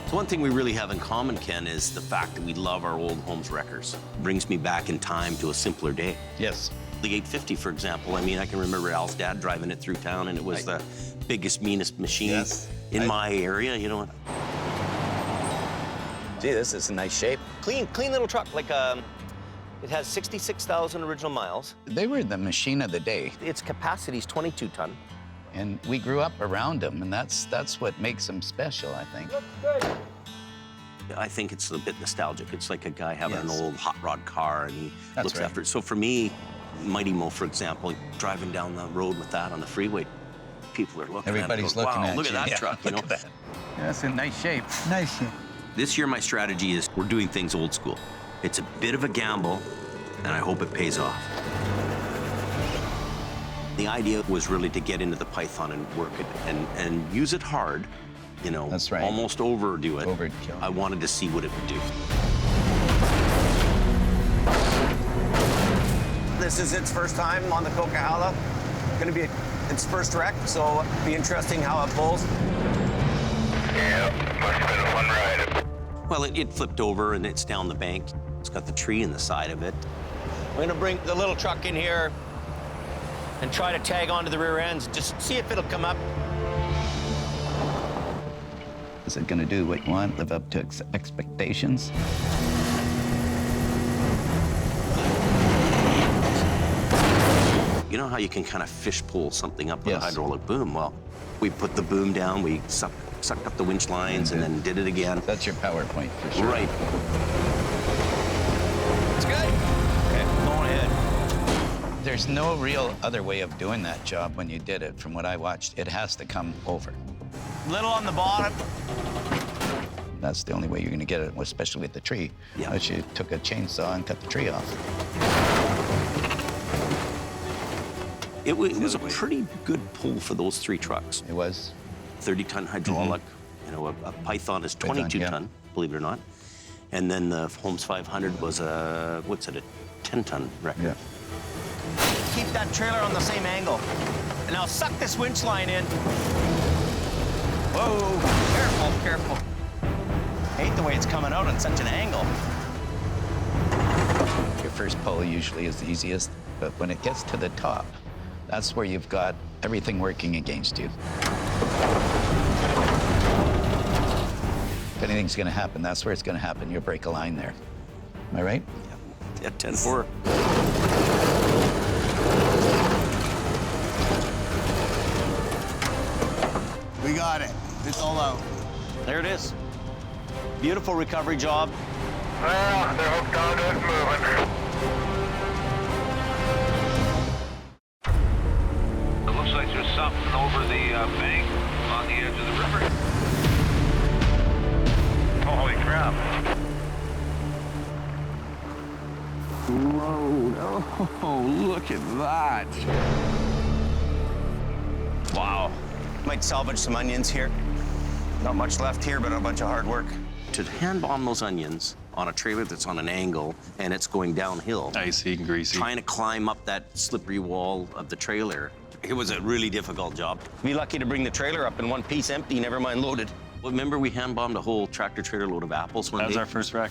So one thing we really have in common, Ken, is the fact that we love our old Holmes wreckers. Brings me back in time to a simpler day. Yes. The 850, for example, I mean, I can remember Al's dad driving it through town, and it was the biggest, meanest machine in my area, you know. Gee, this is in nice shape. Clean little truck, like it has 66,000 original miles. They were the machine of the day. Its capacity is 22 ton. And we grew up around them, and that's what makes them special, I think. Looks good. I think it's a bit nostalgic. It's like a guy having an old hot rod car, and he looks after it. So for me, Mighty Mo, for example, driving down the road with that on the freeway, people are looking Everybody's at it. looking Wow, at look at that you. truck, you know? Look at that. Yeah, it's in nice shape. Nice shape. This year, my strategy is we're doing things old school. It's a bit of a gamble, and I hope it pays off. The idea was really to get into the Python and work it and use it hard, you know. That's right. Almost overdo it. Overkill. I wanted to see what it would do. This is its first time on the Coquihalla. Gonna be its first wreck, so it'll be interesting how it pulls. Yeah, must have been a fun ride. Well, it flipped over, and it's down the bank. It's got the tree in the side of it. We're gonna bring the little truck in here and try to tag onto the rear ends, just see if it'll come up. Is it going to do what you want, live up to expectations? You know how you can kind of fish pull something up with a hydraulic boom? Well, we put the boom down, we sucked up the winch lines, and then did it again. That's your PowerPoint for sure. Right. It's good. Okay, going ahead. There's no real other way of doing that job when you did it. From what I watched, it has to come over. Little on the bottom. That's the only way you're going to get it, especially with the tree. Yeah. Unless you took a chainsaw and cut the tree off. It was a pretty good pull for those 3 trucks. It was. 30-ton hydraulic. You know, a Python is 22-ton, believe it or not. And then the Holmes 500 was a, what's it, a 10-ton record. Yeah. Keep that trailer on the same angle. And now suck this winch line in. Whoa, careful, careful. Hate the way it's coming out on such an angle. Your first pull usually is the easiest, but when it gets to the top, that's where you've got everything working against you. If anything's gonna happen, that's where it's gonna happen. You'll break a line there. Am I right? Yeah, 10-4. We got it. It's all out. There it is. Beautiful recovery job. Well, they're hooked onto it, moving. It looks like there's something over the bank on the edge of the river. Holy crap. Road. Oh, look at that. Wow. Might salvage some onions here. Not much left here, but a bunch of hard work. To hand bomb those onions on a trailer that's on an angle and it's going downhill. Icy and greasy. Trying to climb up that slippery wall of the trailer. It was a really difficult job. Be lucky to bring the trailer up in one piece empty, never mind loaded. Well, remember we hand bombed a whole tractor trailer load of apples one day? That was our first wreck.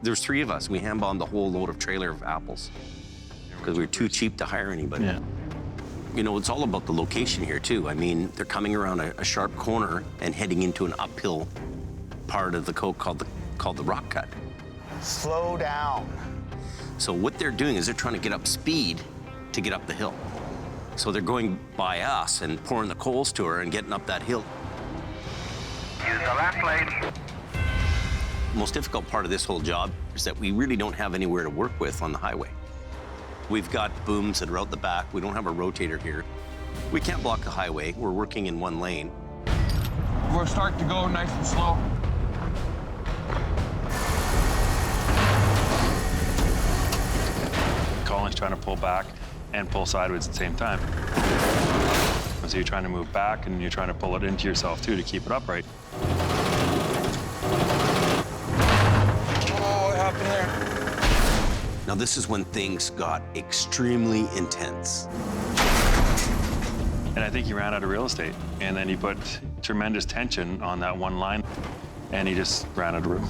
There was 3 of us. We hand bombed the whole load of trailer of apples because we were too cheap to hire anybody. Yeah. You know, it's all about the location here, too. I mean, they're coming around a sharp corner and heading into an uphill part of the coke called the rock cut. Slow down. So what they're doing is they're trying to get up speed to get up the hill. So they're going by us and pouring the coals to her and getting up that hill. Use the left lane. The most difficult part of this whole job is that we really don't have anywhere to work with on the highway. We've got booms that are out the back. We don't have a rotator here. We can't block the highway. We're working in one lane. We'll start to go nice and slow. Colin's trying to pull back and pull sideways at the same time. So you're trying to move back and you're trying to pull it into yourself too to keep it upright. Oh, what happened there? Now this is when things got extremely intense. And I think he ran out of real estate. And then he put tremendous tension on that one line and he just ran out of room.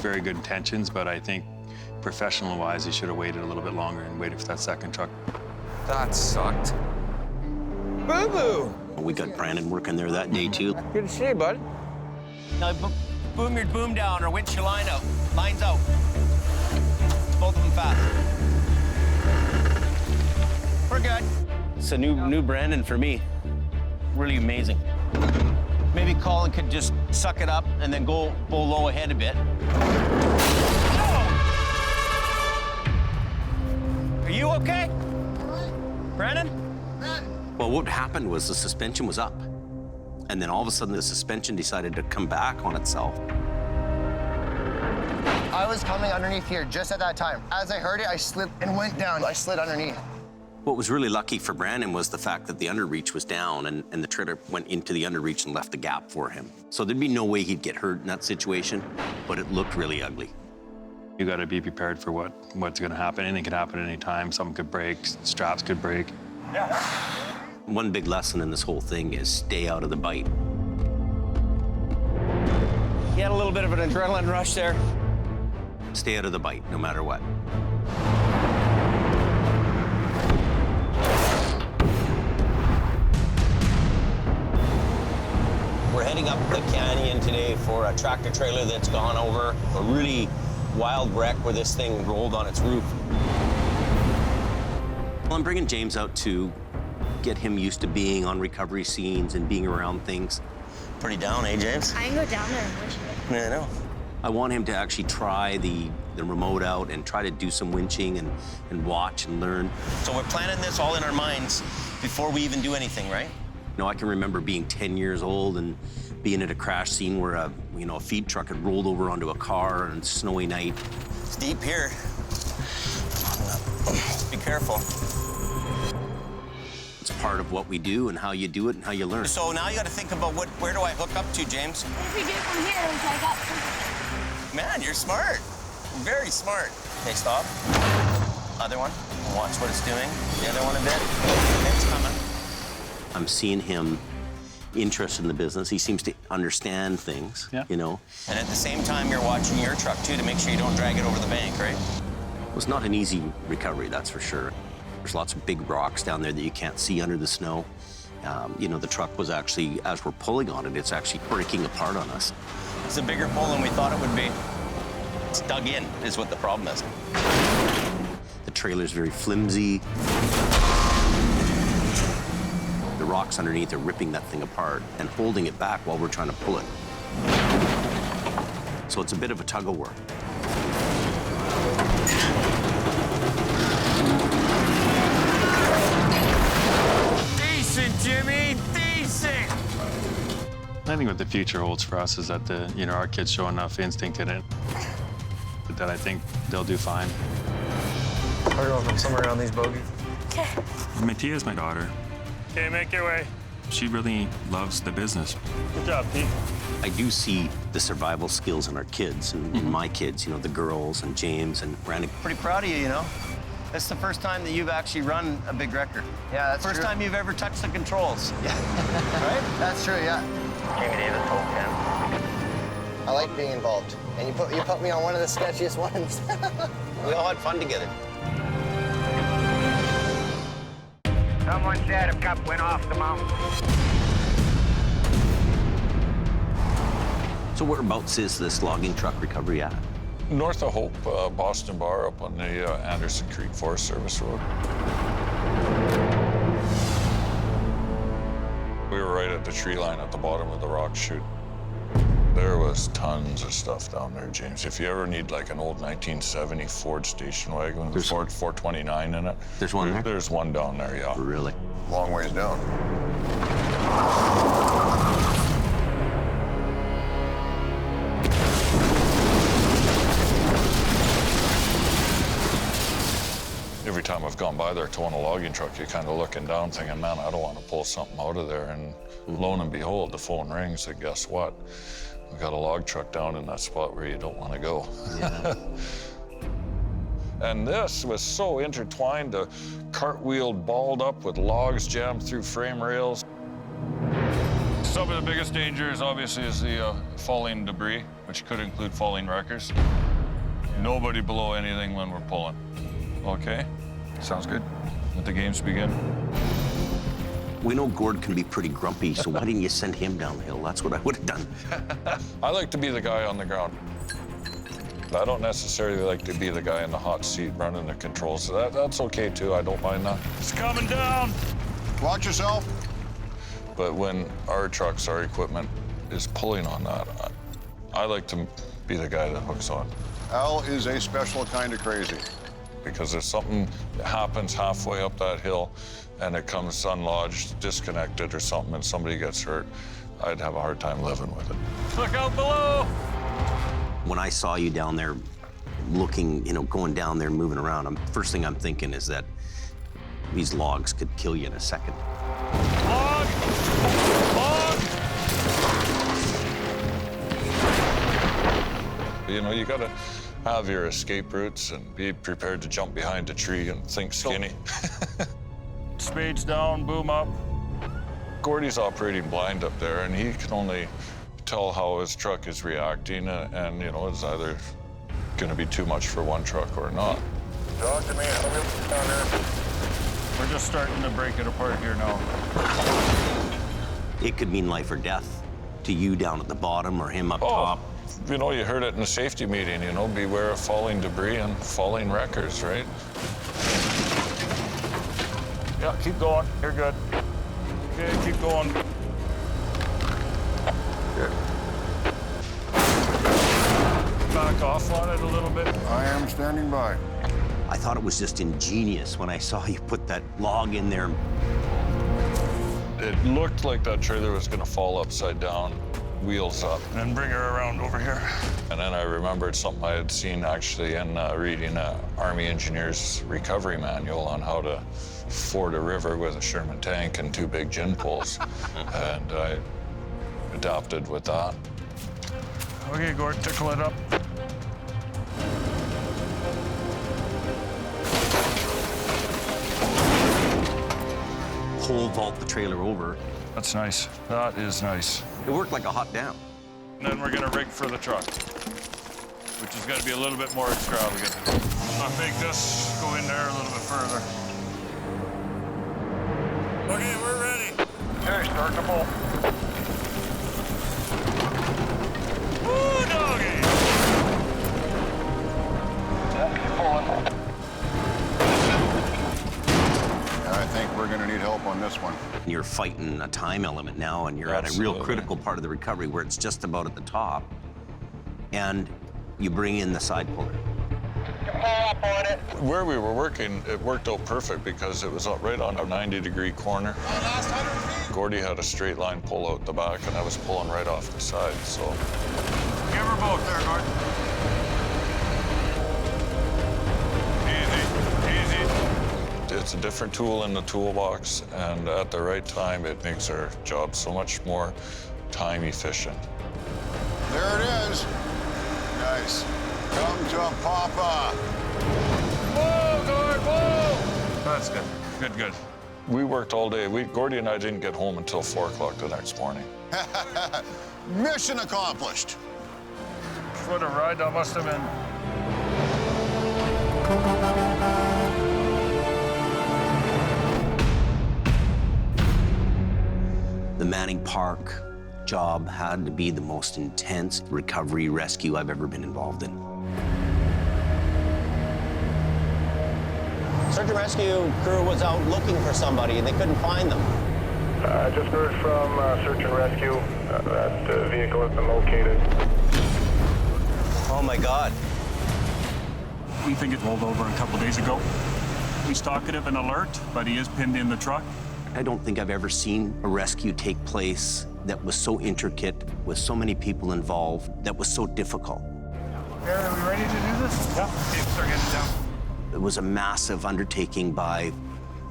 Very good intentions, but I think professional-wise, he should have waited a little bit longer and waited for that second truck. That sucked. Boo-boo! We got Brandon working there that day, too. Good to see you, bud. Now, boom your boom down or winch your line out. Line's out. Both of them fast. We're good. It's a new Brandon for me. Really amazing. Maybe Colin could just suck it up and then go low ahead a bit. Are you okay? Brandon? Well, what happened was the suspension was up. And then all of a sudden, the suspension decided to come back on itself. I was coming underneath here just at that time. As I heard it, I slipped and went down. I slid underneath. What was really lucky for Brandon was the fact that the underreach was down and the trailer went into the underreach and left a gap for him. So there'd be no way he'd get hurt in that situation, but it looked really ugly. You got to be prepared for what's going to happen. Anything could happen at any time. Something could break, straps could break. Yeah. One big lesson in this whole thing is stay out of the bite. He had a little bit of an adrenaline rush there. Stay out of the bite, no matter what. We're heading up the canyon today for a tractor trailer that's gone over a really wild wreck where this thing rolled on its roof. Well, I'm bringing James out to get him used to being on recovery scenes and being around things. Pretty down, eh, James? I can go down there and wish it. Yeah, I know. I want him to actually try the remote out and try to do some winching and watch and learn. So we're planning this all in our minds before we even do anything, right? You know, I can remember being 10 years old and being at a crash scene where a feed truck had rolled over onto a car on a snowy night. It's deep here. Be careful. It's part of what we do and how you do it and how you learn. So now you got to think about where do I hook up to, James? What if we do it from here and take up? Man, you're smart. Very smart. Okay, stop. Other one. Watch what it's doing. The other one a bit. It's coming. I'm seeing him interested in the business. He seems to understand things, you know. And at the same time, you're watching your truck, too, to make sure you don't drag it over the bank, right? It was not an easy recovery, that's for sure. There's lots of big rocks down there that you can't see under the snow. You know, the truck was actually, as we're pulling on it, it's actually breaking apart on us. It's a bigger pull than we thought it would be. It's dug in, is what the problem is. The trailer's very flimsy. The rocks underneath are ripping that thing apart and holding it back while we're trying to pull it. So it's a bit of a tug of war. Decent, Jimmy, decent! I think what the future holds for us is that our kids show enough instinct in it that I think they'll do fine. We're going from somewhere around these bogies. Okay. Mattia's my daughter. Okay, make your way. She really loves the business. Good job, Pete. I do see the survival skills in our kids and in my kids, the girls and James and Brandon. Pretty proud of you, you know. That's the first time that you've actually run a big wrecker. Yeah, that's First true. time you've ever touched the controls. Yeah. Right? That's true, yeah. Jamie Davis, Hope 10. I like being involved. And you put me on one of the sketchiest ones. We all had fun together. Someone said a cup went off the mountain. So whereabouts is this logging truck recovery at? North of Hope, Boston Bar up on the Anderson Creek Forest Service Road. We were right at the tree line at the bottom of the rock chute. There was tons of stuff down there, James. If you ever need like an old 1970 Ford station wagon with Ford 429 in it. There's one there? There's one down there, yeah. Really? Long ways down. Every time I've gone by there towing a logging truck, you're kind of looking down thinking, man, I don't want to pull something out of there. And lo and behold, the phone rings, and guess what? We've got a log truck down in that spot where you don't want to go. Yeah. And this was so intertwined, cartwheeled, balled up with logs jammed through frame rails. Some of the biggest dangers, obviously, is the falling debris, which could include falling wreckers. Nobody below anything when we're pulling. Okay? Sounds good. Let the games begin. We know Gord can be pretty grumpy, so why didn't you send him down the hill? That's what I would have done. I like to be the guy on the ground. I don't necessarily like to be the guy in the hot seat running the controls. So that's okay, too. I don't mind that. It's coming down. Watch yourself. But when our trucks, our equipment is pulling on that, I like to be the guy that hooks on. Al is a special kind of crazy. Because if something happens halfway up that hill and it comes unlodged, disconnected or something, and somebody gets hurt, I'd have a hard time living with it. Look out below! When I saw you down there looking, going down there and moving around, first thing I'm thinking is that these logs could kill you in a second. Log! Log! You gotta have your escape routes and be prepared to jump behind a tree and think skinny. Spades down, boom up. Gordy's operating blind up there, and he can only tell how his truck is reacting, and it's either going to be too much for one truck or not. Talk to me. I'll down there. We're just starting to break it apart here now. It could mean life or death to you down at the bottom or him up top. You heard it in the safety meeting, beware of falling debris and falling wreckers, right? Yeah, keep going. You're good. Okay, keep going. Good. Back off on it a little bit. I am standing by. I thought it was just ingenious when I saw you put that log in there. It looked like that trailer was gonna fall upside down, wheels up, and then bring her around over here. And then I remembered something I had seen actually in reading an Army engineer's recovery manual on how to ford a river with a Sherman tank and 2 big gin poles. And I adapted with that. Okay, Gord, tickle it up. Pole vault the trailer over. That's nice. That is nice. It worked like a hot damn. And then we're gonna rig for the truck, which is gonna be a little bit more extravagant. I'll make this go in there a little bit further. Okay, we're ready. Okay, start the bolt. Woo, doggy! Yeah, keep pulling. I think we're gonna need help on this one. You're fighting a time element now, and you're at a real critical part of the recovery where it's just about at the top, and you bring in the side puller. Where we were working, it worked out perfect because it was right on a 90-degree corner. Gordy had a straight line pull out the back, and I was pulling right off the side, so. Give her both there, Gord. It's a different tool in the toolbox, and at the right time, it makes our job so much more time efficient. There it is. Nice. Come to Papa. Whoa, Gord, whoa! That's good. Good, good. We worked all day. Gordy and I didn't get home until 4 o'clock the next morning. Mission accomplished. What a ride that must have been. The Manning Park job had to be the most intense recovery rescue I've ever been involved in. Search and rescue crew was out looking for somebody and they couldn't find them. I just heard from search and rescue that the vehicle has been located. Oh my God. We think it rolled over a couple days ago. He's talkative and alert, but he is pinned in the truck. I don't think I've ever seen a rescue take place that was so intricate, with so many people involved, that was so difficult. Aaron, are we ready to do this? Yeah. Okay, start getting down. It was a massive undertaking by,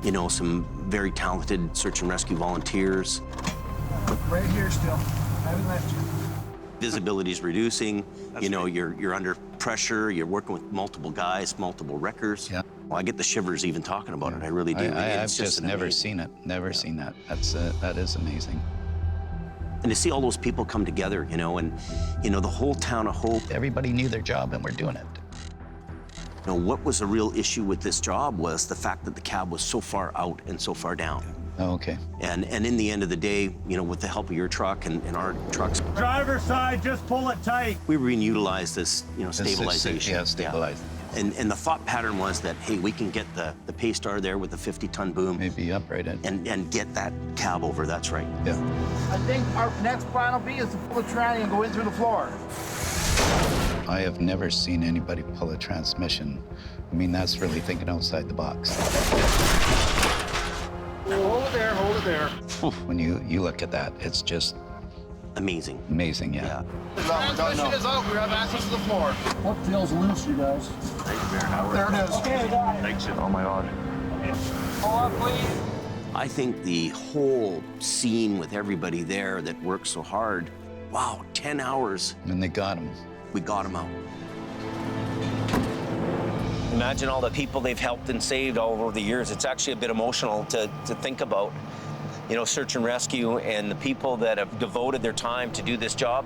you know, some very talented search and rescue volunteers. Right here still. I haven't left you. Visibility's reducing. You know, you're under pressure. You're working with multiple guys, multiple wreckers. Yeah. Well, I get the shivers even talking about it. I really do. I've just never seen it. Never seen that. That is amazing. And to see all those people come together, you know, and you know the whole town of Hope. Everybody knew their job, and we're doing it. You know, what was a real issue with this job was the fact that the cab was so far out and so far down. Oh, okay. And in the end of the day, you know, with the help of your truck and our trucks. Driver's side, just pull it tight. We were being utilized as, you know, stabilization. Yeah, stabilized. And the thought pattern was that, hey, we can get the Paystar there with the 50-ton boom. Maybe upright it. And get that cab over, that's right. Yeah. I think our next plan will be is to pull the tranny and go in through the floor. I have never seen anybody pull a transmission. I mean, that's really thinking outside the box. Hold it there, hold it there. When you look at that, it's just amazing. Amazing, yeah. Transmission is out. We have access to the floor. What feels loose, you guys? There it is. Okay, got it. Thanks. Oh my God. Pull up, please. I think the whole scene with everybody there that worked so hard, wow, 10 hours. And they got him. We got him out. Imagine all the people they've helped and saved all over the years. It's actually a bit emotional to think about, you know, search and rescue and the people that have devoted their time to do this job.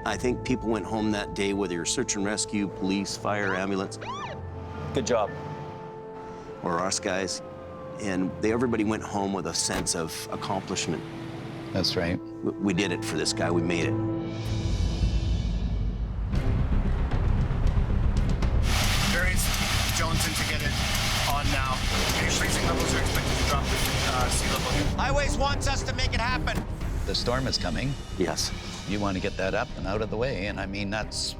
I think people went home that day, whether you're search and rescue, police, fire, ambulance. Good job. Or us guys. And everybody went home with a sense of accomplishment. That's right. We did it for this guy. We made it. Jerry's Jonesing to get it on now. Freezing levels are expected to drop with sea level here. Highways wants us to make it happen. The storm is coming. Yes. You want to get that up and out of the way, and I mean, that's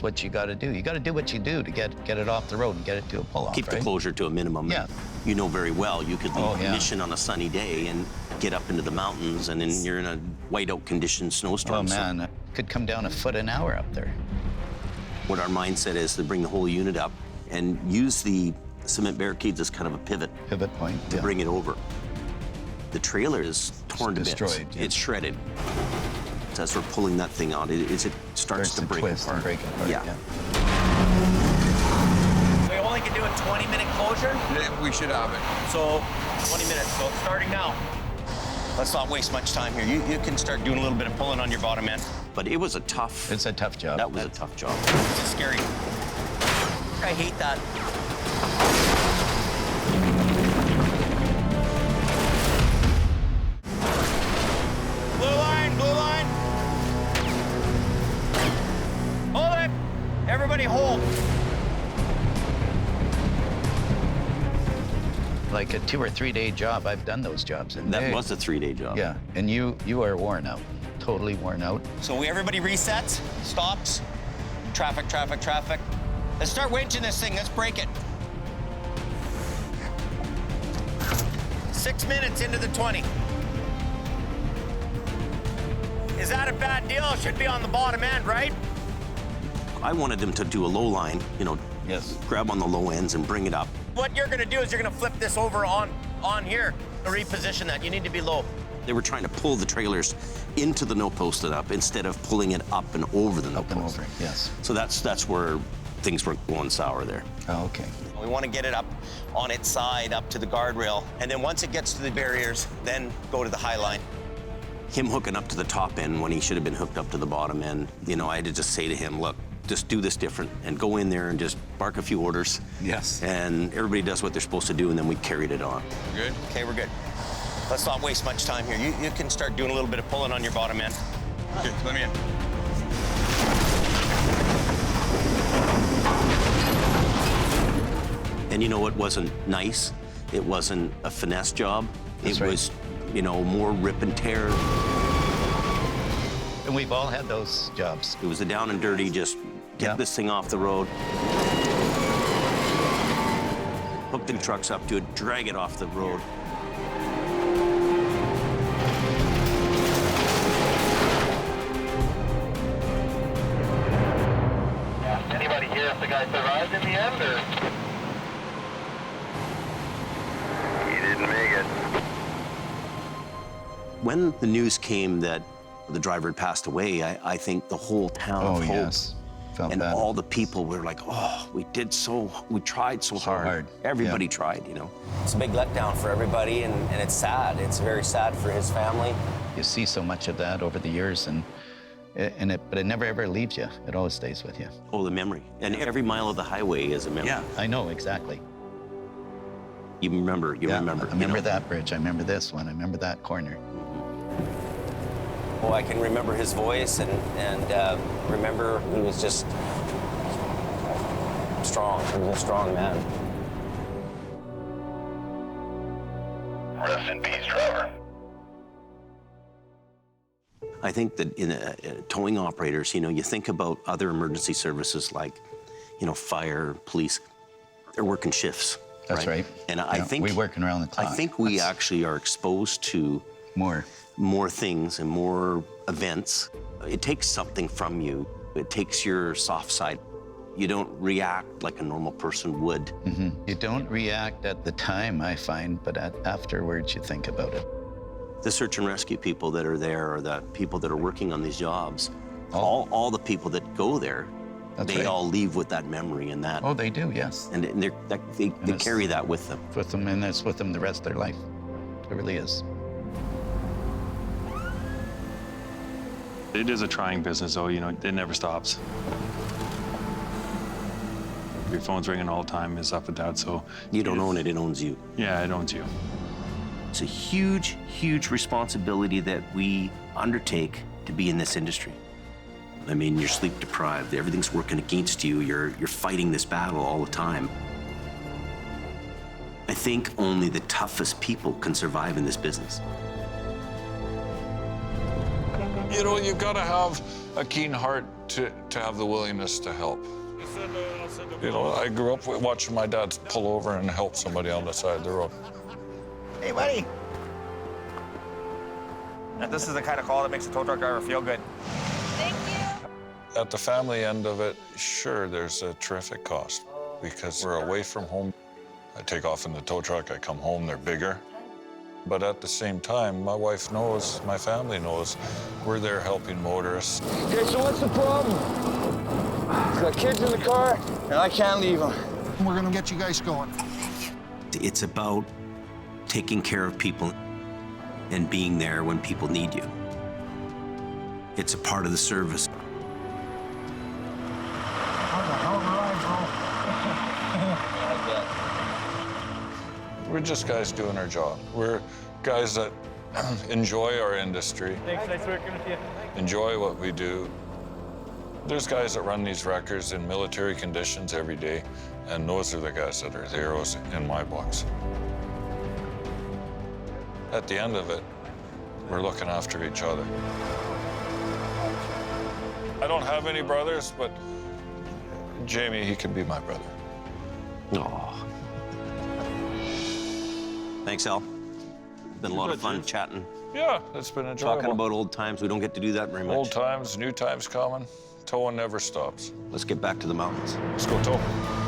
what you got to do. You got to do what you do to get it off the road and get it to a pull-off, Keep the closure to a minimum. Yeah. You know very well you could leave mission on a sunny day and get up into the mountains, and then you're in a whiteout conditioned snowstorm. Oh, man, it could come down a foot an hour up there. What our mindset is to bring the whole unit up and use the cement barricades as kind of a pivot point to bring it over. The trailer is torn to bits. Destroyed, yeah. It's shredded. So as we're pulling that thing out, it starts to break apart. And break apart. Yeah. We only can do a 20-minute closure. Yeah, we should have it. So 20 minutes. So starting now. Let's not waste much time here. You can start doing a little bit of pulling on your bottom end. But it was a tough... It's a tough job. That was a tough job. It's scary. I hate that. Blue line, blue line. Hold it. Everybody hold. Like a 2 or 3 day job. I've done those jobs. And That was a 3-day job. Yeah, and you are worn out. Totally worn out. So everybody resets, stops, traffic, traffic, traffic. Let's start winching this thing. Let's break it. 6 minutes into the 20. Is that a bad deal? It should be on the bottom end, right? I wanted them to do a low line, grab on the low ends and bring it up. What you're gonna do is you're gonna flip this over on here, reposition that. You need to be low. They were trying to pull the trailers into the no post and up instead of pulling it up and over the no post. Up and over, yes. So that's where things were going sour there. Oh, okay. We want to get it up on its side, up to the guardrail, and then once it gets to the barriers, then go to the high line. Him hooking up to the top end when he should have been hooked up to the bottom end, I had to just say to him, look, just do this different and go in there and just bark a few orders. Yes. And everybody does what they're supposed to do, and then we carried it on. Good? Okay, we're good. Let's not waste much time here. You can start doing a little bit of pulling on your bottom end. Here, let me in. And you know what wasn't nice? It wasn't a finesse job. It was, more rip and tear. And we've all had those jobs. It was a down and dirty, just get this thing off the road. Hook the trucks up to it, drag it off the road. Anybody here if the guy survived in the end, or? He didn't make it. When the news came that the driver had passed away, I think the whole town of Hope Felt and bad. all the people were like, oh, we tried so hard. Everybody tried, It's a big letdown for everybody, and it's sad. It's very sad for his family. You see so much of that over the years, but it never ever leaves you. It always stays with you. Oh, the memory. And every mile of the highway is a memory. Yeah, I know, exactly. You remember, I remember that bridge. I remember this one. I remember that corner. Oh, I can remember his voice and remember he was just strong. He was a strong man. Rest in peace, driver. I think that in towing operators, you think about other emergency services like, fire, police, they're working shifts. That's right. And I think we're working around the clock. I think we actually are exposed to more things and more events. It takes something from you. It takes your soft side. You don't react like a normal person would. Mm-hmm. You don't react at the time, I find, but afterwards you think about it. The search and rescue people that are there, or the people that are working on these jobs, all the people that go there, they all leave with that memory and that. Oh, they do, yes. And they carry that with them. With them, and it's with them the rest of their life. It really is. It is a trying business, though. It never stops. Your phone's ringing all the time, is up and down, so... You don't own it, it owns you. Yeah, it owns you. It's a huge, huge responsibility that we undertake to be in this industry. I mean, you're sleep deprived, everything's working against you, you're fighting this battle all the time. I think only the toughest people can survive in this business. You know, you've got to have a keen heart to have the willingness to help. You know, I grew up watching my dad pull over and help somebody on the side of the road. Hey, buddy. This is the kind of call that makes a tow truck driver feel good. Thank you. At the family end of it, sure, there's a terrific cost because we're away from home. I take off in the tow truck, I come home, they're bigger. But at the same time, my wife knows, my family knows, we're there helping motorists. Okay, so what's the problem? Got kids in the car, and I can't leave them. We're gonna get you guys going. It's about taking care of people and being there when people need you. It's a part of the service. We're just guys doing our job. We're guys that enjoy our industry, Thanks, nice working with you. enjoy what we do. There's guys that run these wreckers in military conditions every day, and those are the guys that are the heroes in my books. At the end of it, we're looking after each other. I don't have any brothers, but Jamie, he can be my brother. Oh. Thanks, Al. Been a lot of fun chatting. Yeah, it's been enjoyable. Talking about old times. We don't get to do that very much. Old times, new times coming. Towing never stops. Let's get back to the mountains. Let's go tow.